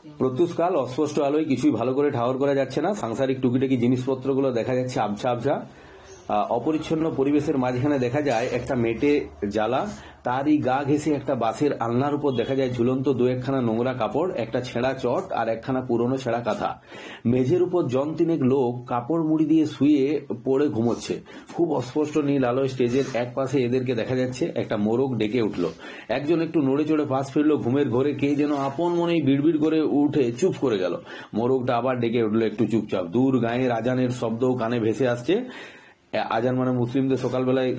প্রত্যুষকাল অস্পষ্ট আলোয় কিছুই ভালো করে ঠাহর করা যাচ্ছে না। সাংসারিক টুকিটাকি জিনিসপত্রগুলো দেখা যাচ্ছে আবছা আবছা। অপরিচ্ছন্ন পরিবেশের মাঝখানে দেখা যায় একটা মেটে জ্বালা, তারই গা ঘেঁষে একটা বাঁশের আলনার উপর দেখা যায় ঝুলন্ত দু একখানা নোংরা কাপড়, একটা ছেঁড়া চট আর একখানা পুরনো ছেঁড়া কাঁথা। মেঝের উপর জন তিনেক লোক কাপড় মুড়ি দিয়ে শুয়ে পড়ে ঘুমোচ্ছে। খুব অস্পষ্ট নীল আলোয় স্টেজের এক পাশে এদেরকে দেখা যাচ্ছে। একটা মোরগ ডেকে উঠল। একজন একটু নড়ে চড়ে পাশ ফিরল। ঘুমের ঘোরে কে যেন আপন মনেই বিড়বিড় করে উঠে চুপ করে গেল। মোরগটা আবার ডেকে উঠল একটু চুপচাপ। দূর গায়ের আজানের শব্দও কানে ভেসে আসছে। আজান মানে মুসলিমদের সকালবেলায়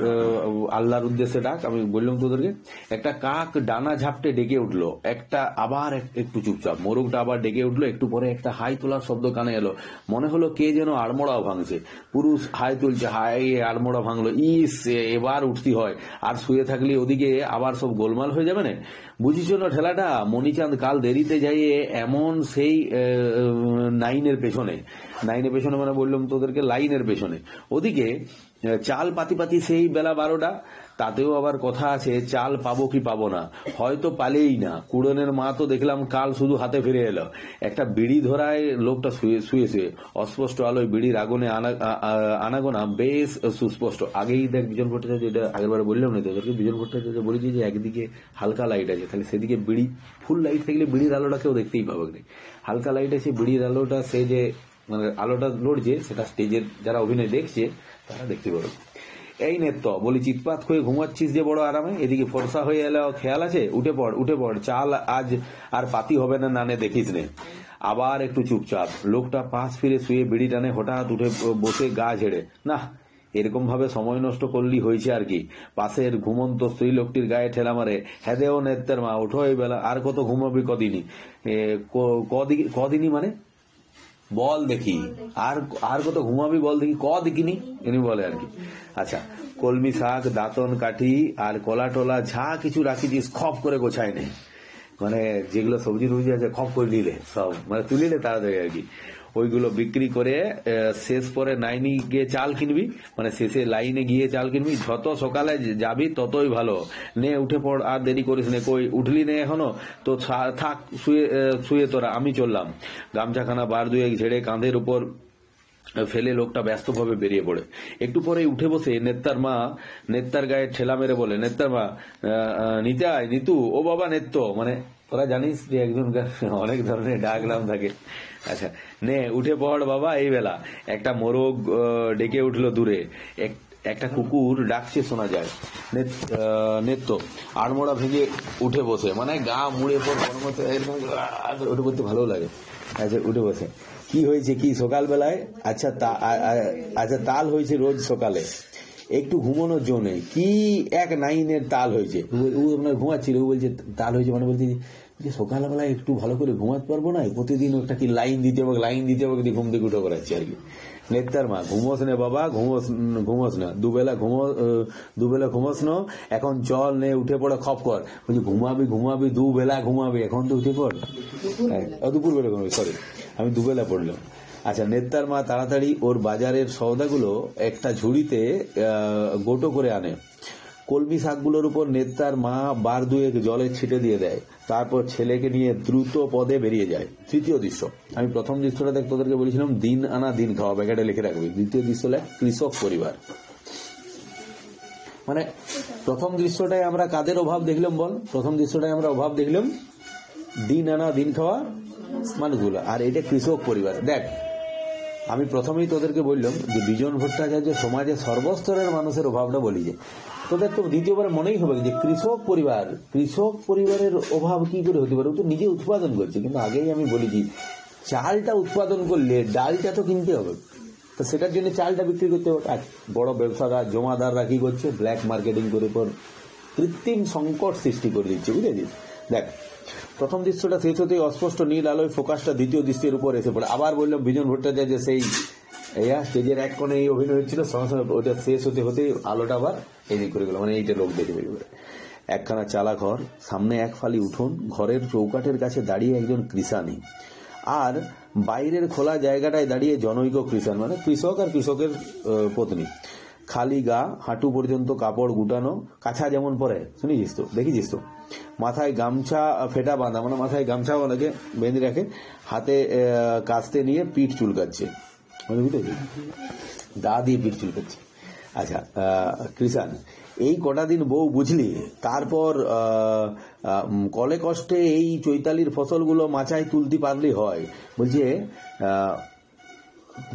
আল্লাহর উদ্দেশ্যে ডাক। আমি বললাম তোদেরকে, একটা কাক ডানা ঝাপটে ডেকে উঠলো। একটা আবার একটু চুপচাপ। মোরগটা আবার ডেকে উঠলো। একটু পরে একটা হাই তোলার শব্দ কানে এলো। মনে হলো কে যেন আড়মোড়াও ভাঙছে। পুরুষ হাই তুলছে, হাই আড়মোড়া ভাঙলো। ইস, এবার উঠতি হয়, আর শুয়ে থাকলে ওদিকে আবার সব গোলমাল হয়ে যাবে না। বুঝিস না ঠেলাটা? মণিচাঁদ কাল দেরিতে যাইয়ে এমন সেই নাইনের পেছনে মানে বললাম তোদেরকে লাইনের পেছনে, ওদিকে চাল পাতি পাতি সেই বেলা 12টা। তাতেও আবার কথা আছে, চাল পাবো কি পাবো না, হয়তো পালেই না। কুড়নের মা তো দেখলাম কাল শুধু হাতে ফিরে এলো। একটা বিড়ি ধরায় লোকটা শুয়ে শুয়ে অস্পষ্ট আলোয় বিড়ির আগুনে আনাগোনা বেশ সুস্পষ্ট। আগেই দেখ বিজন ভট্টাচার্য, এটা আগেরবার বললাম না তোদেরকে, বিজন ভট্টাচার্য বলেছি যে একদিকে হালকা লাইট আছে, তাহলে সেদিকে বিড়ি ফুল লাইট থাকলে বিড়ির আলোটা কেউ দেখতেই পাবে না। হালকা লাইট আছে, বিড়ির আলোটা সে যে মানে আলোটা লড়ছে, সেটা স্টেজের যারা অভিনয় দেখছে তারা দেখতে পাবে। এই নেত্য বলি, চিৎপাত হয়ে ঘুমাচ্ছিস যে বড় আরামে, এদিকে ফর্সা হয়ে এলে খেয়াল আছে? উঠে পড়, চাল আজ আর পাতি হবে না, নানে দেখিস নে। আবার একটু চুপচাপ। লোকটা পাশ ফিরে শুয়ে বিড়ি টানে, হঠাৎ উঠে বসে গা ঝেড়ে। না, এরকম ভাবে সময় নষ্ট করলি হয়েছে আর কি। পাশের ঘুমন্ত স্ত্রী লোকটির গায়ে ঠেলা মারে, হেদেও নেত্তের মা, ওঠো এই বেলা, আর কত ঘুমাবি কদিনই? কদিনই মানে বল দেখি, আর কত ঘুমাবি বল দেখি, দেখিনি এনি বলে আর কি। আচ্ছা, কলমি শাক, দাঁতন কাঠি আর কলা টলা যা কিছু রাখিছিস খপ করে গোছায় নেই। মানে যেগুলো সবজি টবজি আছে খপ করে নিলে, সব মানে তুলিলে তাড়াতাড়ি আর কি। ওইগুলো বিক্রি করে শেষ পরে নাইনি গিয়ে চাল কিনবি, মানে শেষে লাইনে গিয়ে চাল কিনবি। যত সকালে যাবি ততই ভালো। নে উঠে পড়, আর দেরি করিস নে। কই উঠলি নে এখনো? তো থাক শুয়ে তোরা, আমি চললাম। গামছাখানা বার দুয়েক ঝেড়ে কাঁধের উপর ফেলে লোকটা ব্যস্তভাবে বেরিয়ে পড়ে। একটু পরে উঠে বসে নেত্তার গায়ে ঠেলা মেরে বলে, নেত্তার মা, নিতু, ও বাবা নেত্য, মানে তোরা জানিস যে একজন অনেক ধরনের ডাক নাম থাকে। আচ্ছা, নে উঠে পড় বাবা, এই বেলা। একটা মোরগ ডেকে উঠলো দূরে। একটা কুকুর ডাকছে শোনা যায়। নেত্য আড়মোড়া ভেঙে উঠে বসে, মানে গা মুড়ে পর কর্মতে এরকম ওটা করতে ভালো লাগে। আচ্ছা, উঠে বসে, কি হয়েছে কি সকালবেলায়? আচ্ছা তাল হয়েছে রোজ সকালে, একটু ঘুমানোর জন্য কি এক নাইনের তাল হয়েছে। ও আপনার ঘুমাচ্ছিল, ও বলছে তাল হয়েছে, মানে বলছে যে সকালবেলায় একটু ভালো করে ঘুমাতে পারবো না, প্রতিদিন ওটা কি লাইন দিতে হবে ঘুম থেকে উঠে করাচ্ছে আর কি। নেতার মা, ঘুমোস না বাবা, ঘুমোস না, দুবেলা ঘুমোস না, এখন চল নে উঠে পড়ে খপ কর। বলছি ঘুমাবি দুবেলা ঘুমাবি, এখন তো উঠে পড়। দুপুর বেলা ঘুমাবি, সরি আমি দুবেলা পড়লাম। আচ্ছা, নেতার মা তাড়াতাড়ি ওর বাজারের সওদাগুলো একটা ঝুড়িতে গোটো করে আনে। কলমি শাকগুলোর উপর নেতার মা বার দুয়েক জলের ছিটে দিয়ে দেয়। তারপর ছেলেকে নিয়ে দ্রুত পদে বেরিয়ে যায়। তৃতীয় দৃশ্য, আমি প্রথম দৃশ্যটা দেখ তোদেরকে বলেছিলাম দিন আনা দিন খাওয়া, ব্যাকেটে লিখে রাখবি। দ্বিতীয় দৃশ্য লেখ কৃষক পরিবার। মানে প্রথম দৃশ্যটাই আমরা কাদের অভাব দেখলাম বল? প্রথম দৃশ্যটাই আমরা অভাব দেখলাম দিন আনা দিন খাওয়া মানুষগুলো, আর এটা কৃষক পরিবার। দেখ, আমি প্রথমেই তোদেরকে বললাম যে বিজন ভট্টাচার্য সমাজে সর্বস্তরের মানুষের অভাবটা বলিছে। তোদের তো দ্বিতীয়বার মনেই হবে যে কৃষক পরিবারের অভাব কি করে হতে পারে? ও তো নিজে উৎপাদন করছে। কিন্তু আগেই আমি বলেছি, চালটা উৎপাদন করলে ডালটা তো কিনতে হবে, তো সেটার জন্য চালটা বিক্রি করতে হবে। আর বড় ব্যবসাদার জমাদাররা কি করছে? ব্ল্যাক মার্কেটিং করে পর কৃত্রিম সংকট সৃষ্টি করে দিচ্ছে, বুঝেছিস? দেখ, প্রথম দৃশ্যটা শেষ হতেই অস্পষ্ট নীল আলোয় ফোকাসটা দ্বিতীয় দৃশ্যের উপর এসে পড়ে। আবার বললাম বিজন ভট্টাচার্য সেই স্টেজের এক কোণে এই অভিনয় হচ্ছিল, সঙ্গে সঙ্গে ওইটা শেষ হতেই আলোটা আবার এদিক করে গেল, মানে এইটা লোক দেখে বেরিয়ে। একখানা চালা ঘর, সামনে এক ফালি উঠোন, ঘরের চৌকাঠের কাছে দাঁড়িয়ে একজন কৃষানি, আর বাইরের খোলা জায়গাটায় দাঁড়িয়ে জনৈক কৃষাণ, মানে কৃষক আর কৃষকের পত্নী। খালি গা, হাঁটু পর্যন্ত কাপড় গুটানো, কাছা যেমন পরে, শুনেছিস তো, দেখেছিস তো, মাথায় গামছা ফেটা বাঁধা, মানে মাথায় গামছা অনেকে বেঁধে রাখে, হাতে কাস্তে নিয়ে পিঠ চুলকাচ্ছে, বুঝলি, দা দিয়ে পিঠ চুলকাচ্ছে। আচ্ছা, কৃষাণ, এই কটা দিন বউ বুঝলি, তারপর কলে কষ্টে এই চৈতালির ফসলগুলো মাচায় তুলতে পারলেই হয়। বলছে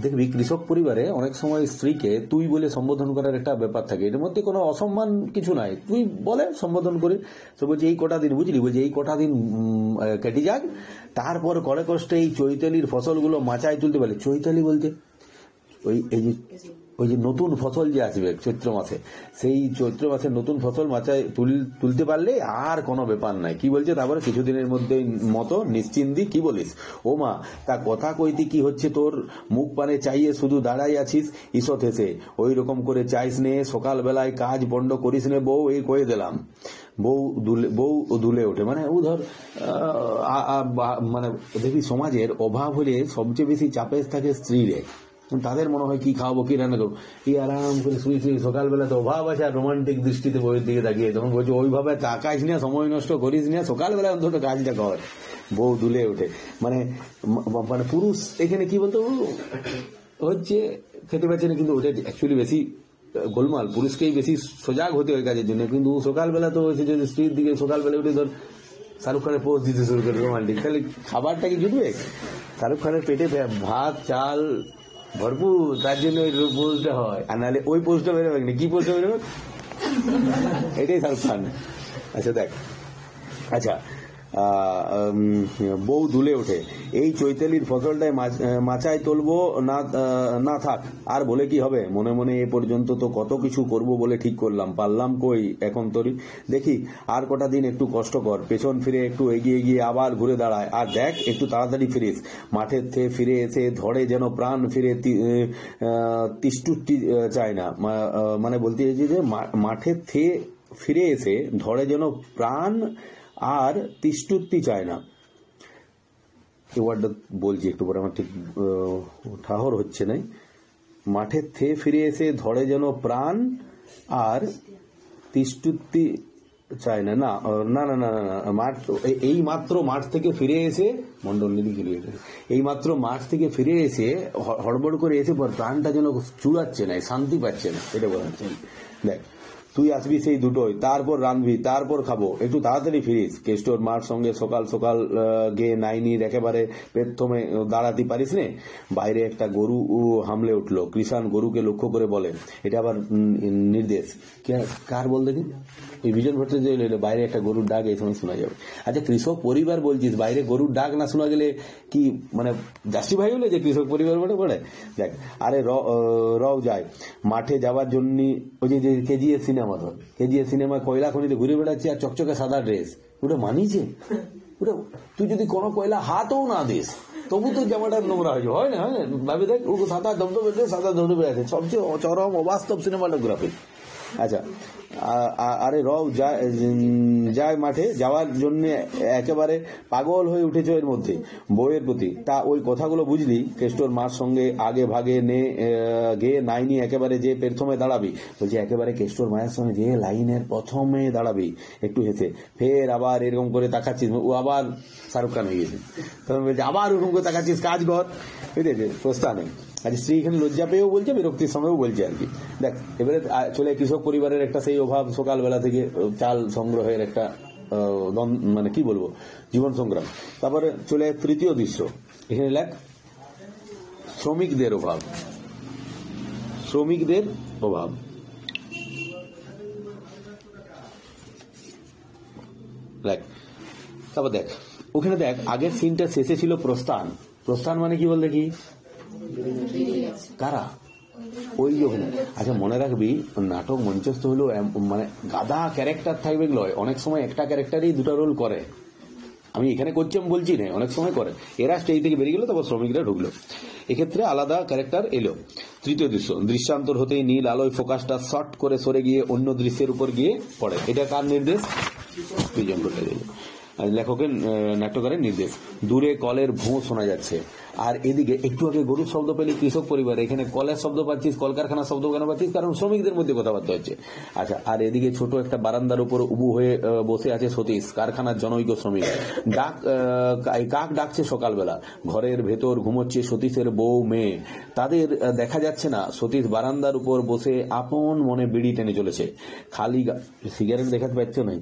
দেখবি কৃষক পরিবারে অনেক সময় স্ত্রীকে তুই বলে সম্বোধন করার একটা ব্যাপার থাকে, এর মধ্যে কোনো অসম্মান কিছু নাই, তুই বলে সম্বোধন করি। তো বলছে এই কটা দিন বুঝলি, বলছে এই কটা দিন কেটে যাক, তারপর কলে কষ্টে এই চৈতালির ফসলগুলো মাচায় তুলতে পারলে। চৈতালি বলতে ওই যে নতুন ফসল যে আসবে চৈত্র মাসে, সেই চৈত্র মাসের নতুন ফসল মাচায় তুলতে পারলে আর কোনো ব্যাপার নাই। কি বলছে তারপরে, কিছুদিনের মধ্যে মতো নিশ্চিন্তি, কি বলিস ও মা, তা কথা কইতে কি হচ্ছে তোর, মুখ পানে চাইয়ে শুধু দাঁড়াই আছিস, ঈষৎ হেসে, ওই রকম করে চাইস নে, সকালবেলায় কাজ বন্ধ করিস নে বউ, এই কয়ে দিলাম। বউ দুলে ওঠে, মানে ও ধর মানে দেখবি সমাজের অভাব হলে সবচেয়ে বেশি চাপে থাকে স্ত্রীরে, তাদের মনে হয় কি খাওয়াবো, কি রান্না করবো, এই আরাম করে শুই সকালবেলা তো অভাব আছে, আর রোমান্টিক দৃষ্টিতে বইয়ের দিকে তাকিয়ে তখন বলছে ওইভাবে তাকাইস না, সময় নষ্ট করিস না, সকালবেলা অন্তত কাজটা কর। বউ দুলে ওঠে, মানে মানে পুরুষ এখানে কি বলতো হচ্ছে খেতে পাচ্ছে না, কিন্তু ওটা অ্যাকচুয়ালি বেশি গোলমাল, পুরুষকেই বেশি সজাগ হতে হয় কাজের জন্য। কিন্তু সকালবেলা তো হচ্ছে যদি স্ত্রীর দিকে সকালবেলা উঠে ধর শাহরুখ খানের পোস্ট দিতে শুরু করে রোমান্টিক, তাহলে খাবারটা কি জুটবে? শাহরুখ খানের পেটে ভাত চাল ভরপুর, তার জন্য ওই পোস্টটা হয়, আর নাহলে ওই পোস্টটা বেরোবে না। কি পোস্টটা বেরোবে? এটাই শাহরুখ খান। আচ্ছা দেখ, আচ্ছা বউ দুলে ওঠে, এই চৈতালির ফসলটাই মাচায় তুলবো না থাক, আর বলে কি হবে, মনে মনে এ পর্যন্ত তো কত কিছু করব বলে ঠিক করলাম, পারলাম কই এখন তরি, দেখি আর কটা দিন একটু কষ্ট কর, পেছন ফিরে একটু এগিয়ে গিয়ে আবার ঘুরে দাঁড়ায়, আর দেখ একটু তাড়াতাড়ি ফিরিস, মাঠের থেকে ফিরে এসে ধরে যেন প্রাণ ফিরে তিষ্টুটি চায় না, মানে বলতে চাইছি যে মাঠের থেকে ফিরে এসে ধরে যেন প্রাণ আর তিষ্টুত্তি চায় না। এই ওয়ার্ডটা বলছি একটু পরে, আমার ঠিক ঠাহর হচ্ছে না। মাঠের থেকে ফিরে এসে ধরে যেন প্রাণ আর তিষ্টুত্তি চায় না, না না না না না, মাঠ এই মাত্র মাঠ থেকে ফিরে এসে মন্ডল নিধি ফিরে এসে এই মাত্র মাঠ থেকে ফিরে এসে হড়বড় করে এসে পর প্রাণটা যেন চুড়াচ্ছে না, শান্তি পাচ্ছে না, এটা বলাচ্ছে। দেখ তুই আসবি সেই দুটোই, তারপর রাঁধবি, তারপর খাবো, একটু তাড়াতাড়ি ফিরিস, কেষ্টর মার সঙ্গে সকাল সকাল গিয়ে নাইনির একেবারে প্রথমে দাঁড়াতে পারিস নে। বাইরে একটা গরু হামলে উঠলো, কৃষাণ গরুকে লক্ষ্য করে বলে, এটা আবার নির্দেশ কার বল দেখি, এই বিজন ভট্টাচার্য যে বাইরে একটা গরুর ডাক এই সময় শোনা যাবে। আচ্ছা কৃষক পরিবার বলছিস, বাইরে গরুর ডাক না শোনা গেলে কি মানে জাস্টিফাই হলে যে কৃষক পরিবার বলে পড়ে? দেখ আরে রও যায় মাঠে যাওয়ার জন্য, ওই যে কেজিএফ সিনেমা, ধর কেজিএফ সিনেমা কয়লা খনিতে ঘুরে বেড়াচ্ছে আর চকচকে সাদা ড্রেস, ওটা মানিছে? ওটা তুই যদি কোনো কয়লা হাতও না দিস তবু তো জামাটা নোংরা হয়ে যায়, হয় না? হয় না? ভাবি দেখ ও সাদা ধবধবে ড্রেস, সাদা ধবধবে আছে, সবচেয়ে চরম অবাস্তব সিনেমাটোগ্রাফি। আচ্ছা আরে রও যায় মাঠে যাওয়ার জন্য একেবারে পাগল হয়ে উঠেছে এর মধ্যে বইয়ের প্রতি, তা ওই কথাগুলো বুঝলি? কেষ্টর মার সঙ্গে আগে ভাগে গে নাইনি একেবারে যে প্রথমে দাঁড়াবি, বলছি একেবারে কেষ্টর মায়ের সঙ্গে যে লাইনের প্রথমে দাঁড়াবি, একটু হেসে ফের আবার এরকম করে তাকাচ্ছিস, ও আবার শাহরুখ খান হয়ে গেছে, তখন বলছে আবার ওরকম করে তাকাচ্ছিস, কাজ কর, ঠিক আছে প্রস্থানে। আজ স্ত্রী এখানে লজ্জা পেয়েও বলছে, বিরক্তির সময়ও বলছে আর কি। দেখ এবারে চলে কৃষক পরিবারের একটা সেই অভাব, সকালবেলা থেকে চাল সংগ্রহের একটা মানে কি বলবো জীবন সংগ্রাম। তারপরে চলে তৃতীয় দৃশ্য, এখানে লেখ শ্রমিকদের অভাব, শ্রমিকদের অভাব। দেখ তারপর দেখ ওখানে দেখ আগের সিনটা শেষে ছিল প্রস্থান, প্রস্থান মানে কি বল দেখি, কারা ওই ওখানে। আচ্ছা মনে রাখবি নাটক মঞ্চস্থ হলেও মানে গাদা ক্যারেক্টার থাকবে, অনেক সময় একটা ক্যারেক্টারই দুটো রোল করে, আমি এখানে করছি আমি বলছি না, অনেক সময় করে। এরা স্টেজ থেকে বেরিয়ে গেল, তারপর শ্রমিকরা ঢুকলো, এক্ষেত্রে আলাদা ক্যারেক্টার এলো। তৃতীয় দৃশ্য, দৃশ্যান্তর হতেই নীল আলোয় ফোকাসটা শর্ট করে সরে গিয়ে অন্য দৃশ্যের উপর গিয়ে পড়ে, এটা কার নির্দেশ? বিজন ভট্টাচার্য। লেখকের নাট্যকারের নির্দেশ। দূরে কলের ভোঁ শোনা যাচ্ছে, আর এদিকে একটু আগে গরুর শব্দ পেলি কৃষক পরিবার, এখানে কলের শব্দ পাচ্ছিস, কলকারখানার শব্দ কেন পাচ্ছিস? কারণ শ্রমিকদের মধ্যে কথাবার্তা হচ্ছে। আচ্ছা, আর এদিকে ছোট একটা বারান্দার উপর উবু হয়ে বসে আছে সতীশ, কারখানার জনৈক শ্রমিক। কাক ডাকছে সকালবেলা। ঘরের ভেতর ঘুমোচ্ছে সতীশের বউ মেয়ে, তাদের দেখা যাচ্ছে না। সতীশ বারান্দার উপর বসে আপন মনে বিড়ি টেনে চলেছে। খালি সিগারেট দেখাতে পাচ্ছ নাই?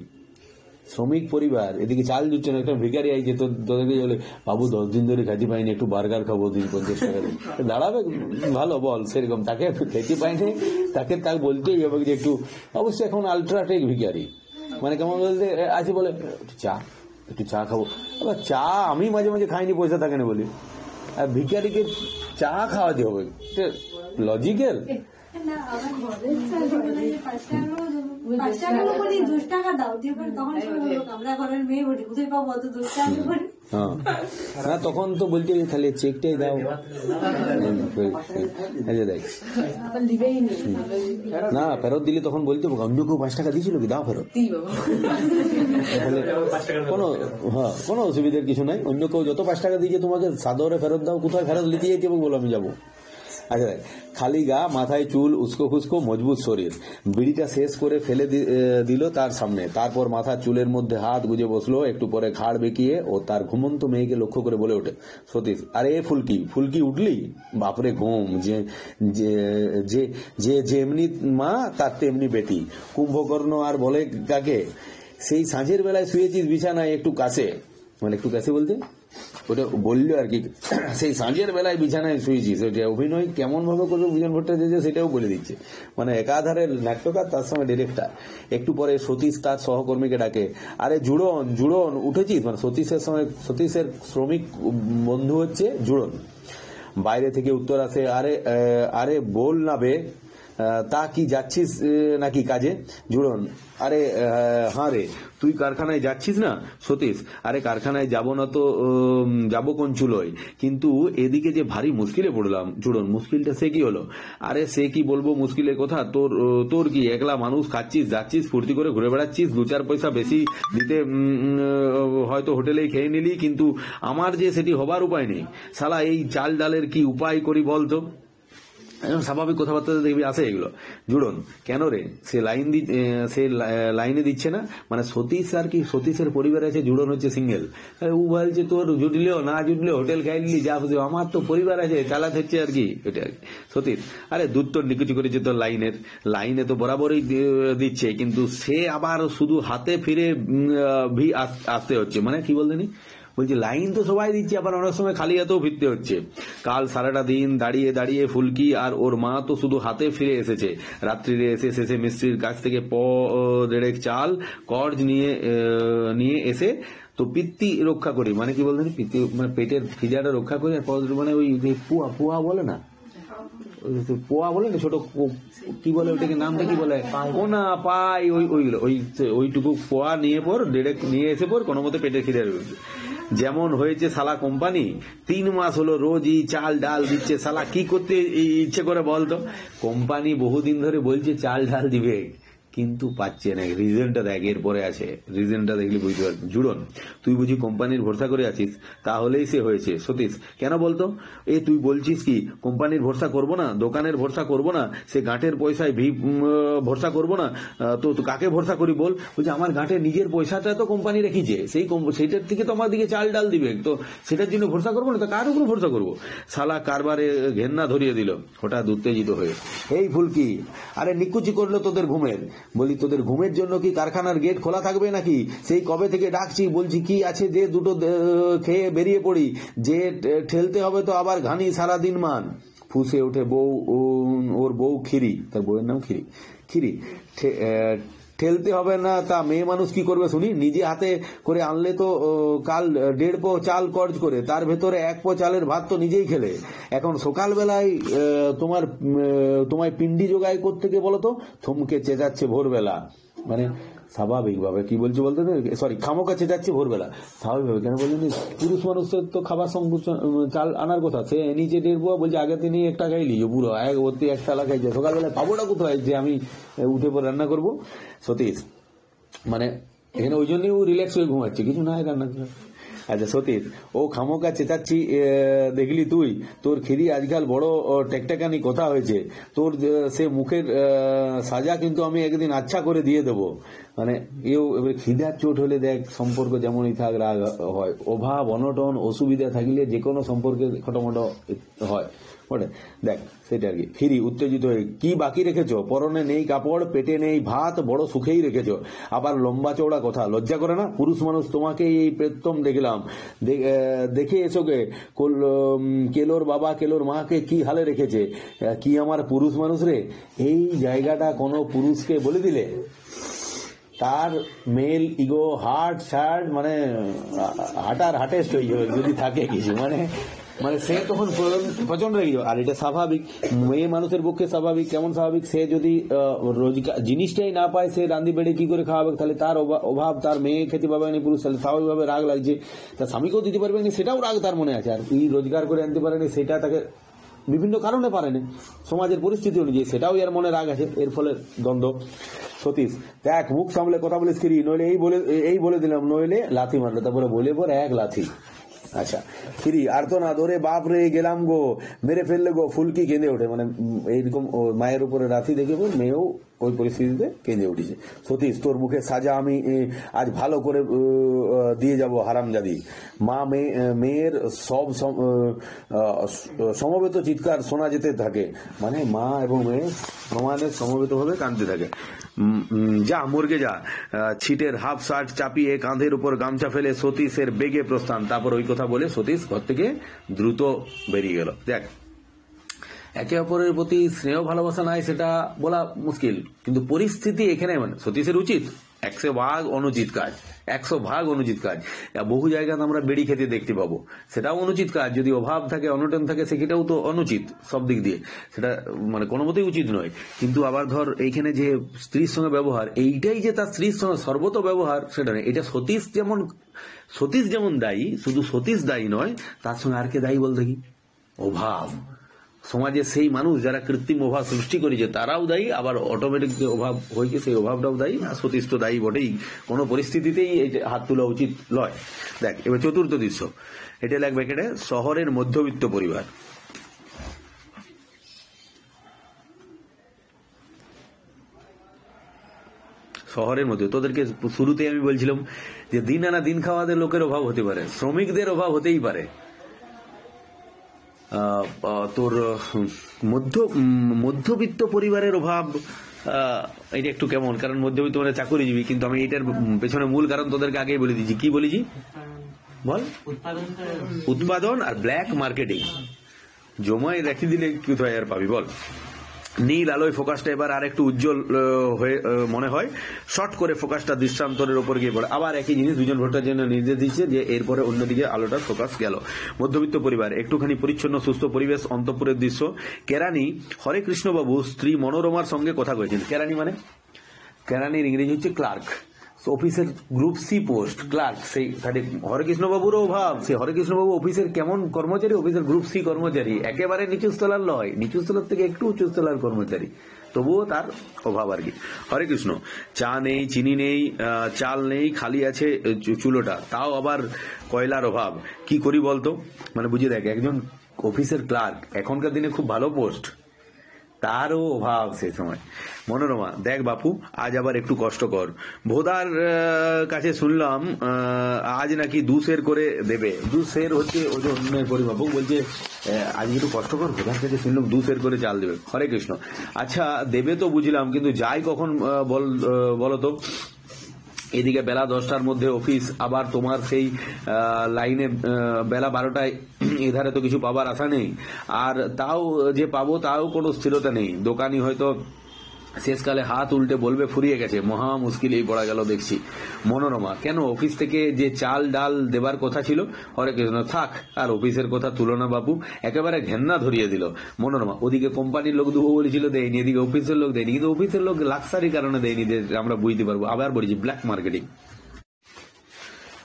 শ্রমিক পরিবার, এদিকে চাল দিচ্ছে না, একটা ভিখারি আইছে তোদেরকে বলে বাবু 10 দিন ধরে খাতি পাইনি, একটু বার্গার খাবো 50 টাকা দিয়ে। দাঁড়াবে ভালো বল, সেরকম তাকে খেতে পাইনি, তাকে বলতেই হবে যে একটু, অবশ্যই এখন আলট্রাটেক ভিখারি, মানে কেমন বলতে আছে বলে একটু চা খাবো। আবার চা আমি মাঝে মাঝে খাইনি, পয়সা থাকে না বলি, আর ভিখারিকে চা খাওয়াতে হবে, লজিক্যাল? না আমার ঘরের 5 টাকা বলি 10 টাকা দাও, তখন আমরা ঘরের মেয়ে বলি কোথায় পাবো অত 10 টাকা বলি। হ্যাঁ, না তখন তো বলতে তাহলে চেকটাই দাও, দেখ না ফেরত দিলে তখন বলতে অন্য কেউ 5 টাকা দিয়েছিল কি, দাও ফেরত। কোনো অসুবিধার কিছু নাই, অন্য কেউ যত 5 টাকা দিয়েছে তোমাকে সাদরে ফেরত দাও। কোথায় ফেরত নিতে যাইতে বলো, আমি যাবো। আচ্ছা, খালি গা, মাথায় চুল, উস্কো খুস্কো, মজবুত শরীর। বিড়িটা শেষ করে ফেলে দিল তার সামনে, তারপর মাথার চুলের মধ্যে হাত গুজে বসলো। একটু পরে ঘাড় বেঁকিয়ে ও তার ঘুমন্ত মেয়েকে লক্ষ্য করে বলে ওঠে সতীশ, আরে ফুলকি উঠলি? বাপরে ঘুম, যে যেমনি মা তার তেমনি বেটি। কুম্ভকর্ণ আর বলে কাকে, সেই সাঁঝের বেলায় শুয়েছিস বিছানায় একটু কাছে, মানে একটু কাছে বলতে ওটা বললো আর কি, সেই সাঁঝের বেলায় বিছানায় শুয়েছিস। ওইটা অভিনয় কেমন ভাবে করবে ভূষণ ভট্টাচার্য সেটাও বলে দিচ্ছে, মানে একাধারে নাট্যকার তার সঙ্গে ডিরেক্টর। একটু পরে সতীশ তার সহকর্মীকে ডাকে, আরে জুড়ন উঠেছিস? মানে সতীশের শ্রমিক বন্ধু হচ্ছে জুড়ন। বাইরে থেকে উত্তর আসে, আরে বল না বে, তা কি যাচ্ছিস নাকি কাজে? জুড়ন, আরে হ্যাঁ রে, তুই কারখানায় যাচ্ছিস না? সতীশ, আরে কারখানায় যাব না তো যাবো কোন চুলোয়, কিন্তু এদিকে যে ভারী মুশকিলে পড়লাম। জুড়ন, মুশকিলটা সে কি হলো? আরে সে কি বলবো মুশকিলের কথা, তোর কি, একলা মানুষ, খাচ্ছিস যাচ্ছিস ফুর্তি করে ঘুরে বেড়াচ্ছিস, 2-4 পয়সা বেশি দিতে হয়তো হোটেলেই খেয়ে নিলি, কিন্তু আমার যে সেটি হবার উপায় নেই। শালা এই চাল ডালের কি উপায় করি বলতো? স্বাভাবিক কথাবার্তা দেখবি আসে এগুলো। জুড়ন, কেন রে, সে লাইনে দিচ্ছে না? মানে সতীশ আর কি, সতীশের পরিবার আছে, জুড়ন হচ্ছে সিঙ্গেল। ও বলছে তোর জুটলেও না জুটলেও হোটেল খাইলি যা বুঝে, আমার তো পরিবার আছে, চালাতে হচ্ছে আর কি, এটা আর কি। সতীশ, আরে দুধ তো নিকুচি করেছে তোর লাইনে তো বরাবরই দিচ্ছে, কিন্তু সে আবার শুধু হাতে ফিরে আসতে হচ্ছে, মানে কি বলতেনি, বলছি লাইন তো সবাই দিচ্ছে, আবার অনেক সময় খালি হাতেও ফিরতে হচ্ছে। কাল সারাটা দিন দাঁড়িয়ে দাঁড়িয়ে ফুলকি আর ওর মা তো শুধু হাতে ফিরে এসেছে। রাত্রিরে এসে শেষে মিস্ত্রির কাছ থেকে 1.5 চাল কর্জ নিয়ে এসে তো পিত্তি রক্ষা করি, মানে কি বলতেন, পিত্তি মানে পেটের খিজাটা রক্ষা করি, আর মানে ওই পোয়া বলে না, পোয়া বলে না, ছোট কি বলে ওটাকে, নামটা কি বলে, কোনা পাই, ওইটুকু পোয়া নিয়ে ডিরেক্ট নিয়ে এসে কোনো মতে পেটের খিদে রয়েছে। যেমন হয়েছে শালা কোম্পানি, 3 মাস হলো রোজই চাল ডাল দিচ্ছে, শালা কি করতে ইচ্ছে করে বলতো? কোম্পানি বহুদিন ধরে বলছে চাল ডাল দিবে, কিন্তু পাচ্ছে না। রিজনটা দেখ, এরপরে আছে, রিজনটা দেখলে বুঝতে পারবি। জুড়ন, তুই বুঝি কোম্পানির ভরসা করে আছিস, তাহলেই সে হয়েছে। সতীশ, কেন বলতো? তুই বলছিস কি কোম্পানির ভরসা করব না, দোকানের ভরসা করব না, সে গাঁটের পয়সায় ভরসা করব না, তো কাকে ভরসা করি বল? বলছে আমার গাঁটের নিজের পয়সাটা তো কোম্পানি রেখেছে, সেইটার থেকে তো আমার দিকে চাল ডাল দিবে, তো সেটার জন্য ভরসা করবো না, তো কার উপর ভরসা করবো? শালা কারবারে ঘেন্না ধরিয়ে দিল হঠাৎ উত্তেজিত হয়ে। এই ফুলকি, আরে নিকুচি করলো তোদের ঘুমের, বলি তোদের ঘুমের জন্য কি কারখানার গেট খোলা থাকবে নাকি? সেই কবে থেকে ডাকছি, বলছি কি আছে যে দুটো খেয়ে বেরিয়ে পড়ি, যে ঠেলতে হবে তো আবার ঘানি সারাদিন মান। ফুসে ওঠে ওর বউ খিরি, তার বউয়ের নাম খিরি। ঠেলতে হবে না তা মেয়ে মানুষ কি করবে শুনি? নিজে হাতে করে আনলে তো কাল 1.5 পো চাল কর্জ করে, তার ভেতরে 1 পো চালের ভাত তো নিজেই খেলে। এখন সকালবেলায় তোমায় পিন্ডি জোগায় কোত্থেকে বলো তো? থমকে চেঁচাচ্ছে ভোরবেলা, মানে স্বাভাবিকভাবে কি বলছি বলতে, সরি খামোকা চেঁচাচ্ছে ভোরবেলা, স্বাভাবিকভাবে কেন বললেন? পুরুষ মানুষের তো খাবার চাল আনার কথা, সে নিচে 1.5 পো বলছে, আগে তিনি একটা খাইলি পুরো এক ভর্তি 1 থালা খাইছে, সকালবেলায় পাবোটা কোথায় যে আমি উঠে পর রান্না করবো? সতীশ, মানে এখানে ওই জন্যই ও রিল্যাক্স হয়ে ঘুমাচ্ছে, কিছু নাই রান্না করে। আচ্ছা সতীশ, ও খামোকা চেঁচাচ্ছি দেখলি তুই, তোর খিদি আজকাল বড় টেকটেকানি কথা হয়েছে তোর, সে মুখের সাজা কিন্তু আমি একদিন আচ্ছা করে দিয়ে দেবো। মানে এও এবার খিদার চোট হলে দেখ সম্পর্ক যেমনই থাক রাগ হয়, অভাব অনটন অসুবিধা থাকলে যে কোনো সম্পর্কে খটোমটো হয় ওটা দেখ, সেটা আর কি। ফিরি উত্তেজিত হয়ে, কি বাকি রেখেছো? পরনে নেই কাপড়, পেটে নেই ভাত, বড় সুখেই রেখেছো, আবার লম্বা চওড়া কথা, লজ্জা করে না? পুরুষ মানুষ, তোমাকে এই প্রথম দেখলাম, দেখে এসোকে কেলোর বাবা কেলোর মাকে কি হালে রেখেছে, কি আমার পুরুষ মানুষ রে। এই জায়গাটা কোনো পুরুষকে বলে দিলে তার মেল ইগো হার্ট শার্ট মানে হাটার হাটেস্ট হয়ে যাবে যদি থাকে কিছু, মানে মানে সে তখন প্রচন্ড রেগে যাবে। আর এটা স্বাভাবিক, মেয়ে মানুষের পক্ষে স্বাভাবিক। কেমন স্বাভাবিক? সে যদি রোজগার জিনিসটাই না পায়, সে রান্দি বেড়ে কি করে খাওয়াবে? তাহলে তার অভাব, তার মেয়ে খেতে পাবে না পুরুষ, তাহলে স্বাভাবিকভাবে রাগ লাগছে। তার স্বামীকেও দিতে পারবে না সেটাও রাগ তার মনে আছে। আর এই রোজগার করে আনতে পারেনি সেটা তাকে বিভিন্ন কারণে পারেনি, সমাজের পরিস্থিতি অনুযায়ী, সেটাও এর মনে রাগ আছে, এর ফলে দ্বন্দ্ব। সতীশ, দেখ মুখ সামলে কথা বলিস কিরি, নইলে এই বলে দিলাম, নইলে লাথি মারলো। তারপরে বলে পর এক লাথি। আচ্ছা ফিরি, আর তো না দৌড়ে, বাপ রে গেলাম গো, মেরে ফেললে গো, ফুলকি কেঁদে ওঠে। মানে এইরকম মায়ের উপরে লাথি দেখে মেয়েও ওই পরিস্থিতিতে কেঁদে উঠেছে। সতীশ, তোর মুখে সাজা আমি আজ ভালো করে দিয়ে যাব হারামজাদি। মা মেয়ের সব সমবেত চিৎকার শোনা যেতে থাকে, মানে মা এবং মেয়ে সমানের সমবেত ভাবে কাঁদতে থাকে। যা মুরগে যা। ছিটের হাফ শার্ট চাপিয়ে কাঁধের উপর গামছা ফেলে সতীশের বেগে প্রস্থান। তারপর ওই কথা বলে সতীশ ঘর থেকে দ্রুত বেরিয়ে গেল। দেখ, একে অপরের প্রতি স্নেহ ভালোবাসা নাই সেটা বলা মুশকিল, কিন্তু পরিস্থিতি এখানে মানে সতীশের উচিত 100 ভাগ অনুচিত কাজ, 100 ভাগ অনুচিত কাজ। বহু জায়গায় আমরা বেড়ি খেতে দেখতে পাবো, সেটাও অনুচিত কাজ। যদি অভাব থাকে অনটন থাকে সেটাও তো অনুচিত সব দিক দিয়ে, সেটা মানে কোনো মতেই উচিত নয়। কিন্তু আবার ধর এইখানে যে স্ত্রীর সঙ্গে ব্যবহার, এইটাই যে তার স্ত্রীর সঙ্গে সর্বত ব্যবহার সেটা নয়। এটা সতীশ যেমন দায়ী, শুধু সতীশ দায়ী নয়, তার সঙ্গে আর কে দায়ী বলতে কি? অভাব। সমাজে সেই মানুষ যারা কৃত্রিম অভাব সৃষ্টি করেছে তারাও দায়ী, আবার অটোমেটিক যে অভাব হয়েছে সেই অভাবটাও দায়ী, আর সতীশ তো দায়ী বটেই। কোনো পরিস্থিতিতেই হাত তোলা উচিত নয়। দেখ এবার চতুর্থ দৃশ্য, এটা লাগবে কেটে, শহরের মধ্যবিত্ত পরিবার। শহরের মধ্যে তোদেরকে শুরুতে আমি বলছিলাম যে দিন আনা দিন খাওয়াদের লোকের অভাব হতে পারে, শ্রমিকদের অভাব হতেই পারে, তোর মধ্যবিত্ত পরিবারের অভাব। এটা একটু কেমন, কারণ মধ্যবিত্ত মানে চাকরিজীবী, কিন্তু আমি এটার পেছনে মূল কারণ তোদেরকে আগেই বলে দিয়েছি। কি বলেছি বল? উৎপাদন আর ব্ল্যাক মার্কেটিং। জমায় রেখে দিলে কোথায় আর পাবি বল? নীল আলোয় ফোকাসটা এবার আর একটু উজ্জ্বল হয়ে মনে হয়, শর্ট করে ফোকাসটা দৃষ্টান্তরের উপর গিয়ে পড়ে। আবার একই জিনিস বিজন ভট্টাচার্য নির্দেশ দিচ্ছে যে এরপরে অন্যদিকে আলোটার ফোকাস গেল। মধ্যবিত্ত পরিবার, একটুখানি পরিচ্ছন্ন সুস্থ পরিবেশ, অন্তঃপুরের দৃশ্য। কেরানি হরে কৃষ্ণবাবু স্ত্রী মনোরমার সঙ্গে কথা কয়েছেন। কেরানি মানে, কেরানির ইংরেজি হচ্ছে ক্লার্ক, অফিসের গ্রুপ সি পোস্ট ক্লার্ক। সেই হরেকৃষ্ণবাবুরও অভাব, সে হরেকৃষ্ণবাবু অফিসের কেমন কর্মচারী? অফিসের গ্রুপ সি কর্মচারী, একেবারে নিচুস্তলার নয়, নিচুস্তলার থেকে একটু উচ্চস্তলার কর্মচারী, তবুও তার অভাব আর কি। হরে কৃষ্ণ, চা নেই, চিনি নেই, চাল নেই, খালি আছে চুলোটা, তাও আবার কয়লার অভাব, কি করি বলতো? মানে বুঝিয়ে দেখ, একজন অফিসের ক্লার্ক, এখনকার দিনে খুব ভালো পোস্ট, তারও অভাব সে সময়। মনোরমা, দেখ বাপু আজ আবার একটু কষ্ট কর, ভোদার কাছে শুনলাম আজ নাকি 2 সের করে দেবে। 2 সের হচ্ছে ওজনের পরিমাপ। বলছে আজ একটু কষ্ট কর, ভোদার কাছে শুনলাম 2 সের করে চাল দেবে। হরে কৃষ্ণ, আচ্ছা দেবে তো বুঝলাম, কিন্তু যাই কখন বলতো? এদিকে বেলা 10টার মধ্যে অফিস, আবার তোমার সেই লাইনে বেলা 12টায়, এধারে তো কিছু পাবার আশা নেই, আর তাও যে পাবো তাও কোনো স্থিরতা নেই। দোকানি হয়তো শেষকালে হাত উল্টে বলবে ফুরিয়ে গেছে, মহা মুশকিলেই পড়া গেল দেখছি। মনোরমা, কেন অফিস থেকে যে চাল ডাল দেবার কথা ছিল? হরে কৃষ্ণ, থাক আর অফিসের কথা তুলনা বাপু, একেবারে ঘেন্না ধরিয়ে দিল। মনোরমা, ওদিকে কোম্পানির লোক দেবো বলেছিল দেয়নি, এদিকে অফিসের লোক দেয়নি, কিন্তু অফিসের লোক লাক্সারি কারণে দেয়নি, আমরা বুঝতে পারবো। আবার বলেছি ব্ল্যাক মার্কেটিং।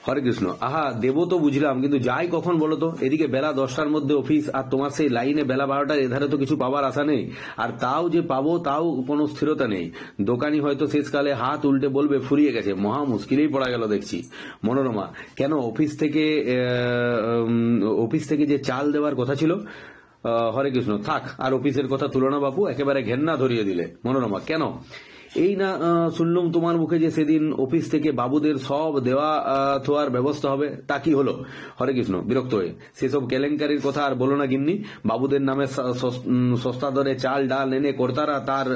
হরে কৃষ্ণ। আহা দেবো তো বুঝলাম, কিন্তু যাই কখন বলো তো? এদিকে বেলা 10টার মধ্যে অফিস, আর তোমার সেই লাইনে বেলা 12টার এধারে তো কিছু পাবার আশা নেই, আর তাও যে পাবো তাও কোনো স্থিরতা নেই। দোকানি হয়তো শেষকালে হাত উল্টে বলবে ফুরিয়ে গেছে, মহা মুশকিলেই পড়া গেল দেখছি। মনোরমা, কেন অফিস থেকে যে চাল দেওয়ার কথা ছিল? হরে কৃষ্ণ, থাক আর অফিসের কথা তুলো না বাপু, একেবারে ঘেন্না ধরিয়ে দিলে। মনোরমা, কেন? এই না শুনলুম তোমার মুখে যে সেদিন অফিস থেকে বাবুদের সব দেওয়া থোয়ার ব্যবস্থা হবে, তা কি হলো? হরে কৃষ্ণ বিরক্ত হয়ে, সেসব কেলেঙ্কারির কথা আর বলো না গিন্নি। বাবুদের নামে সস্তা দরে চাল ডাল এনে কর্তারা তার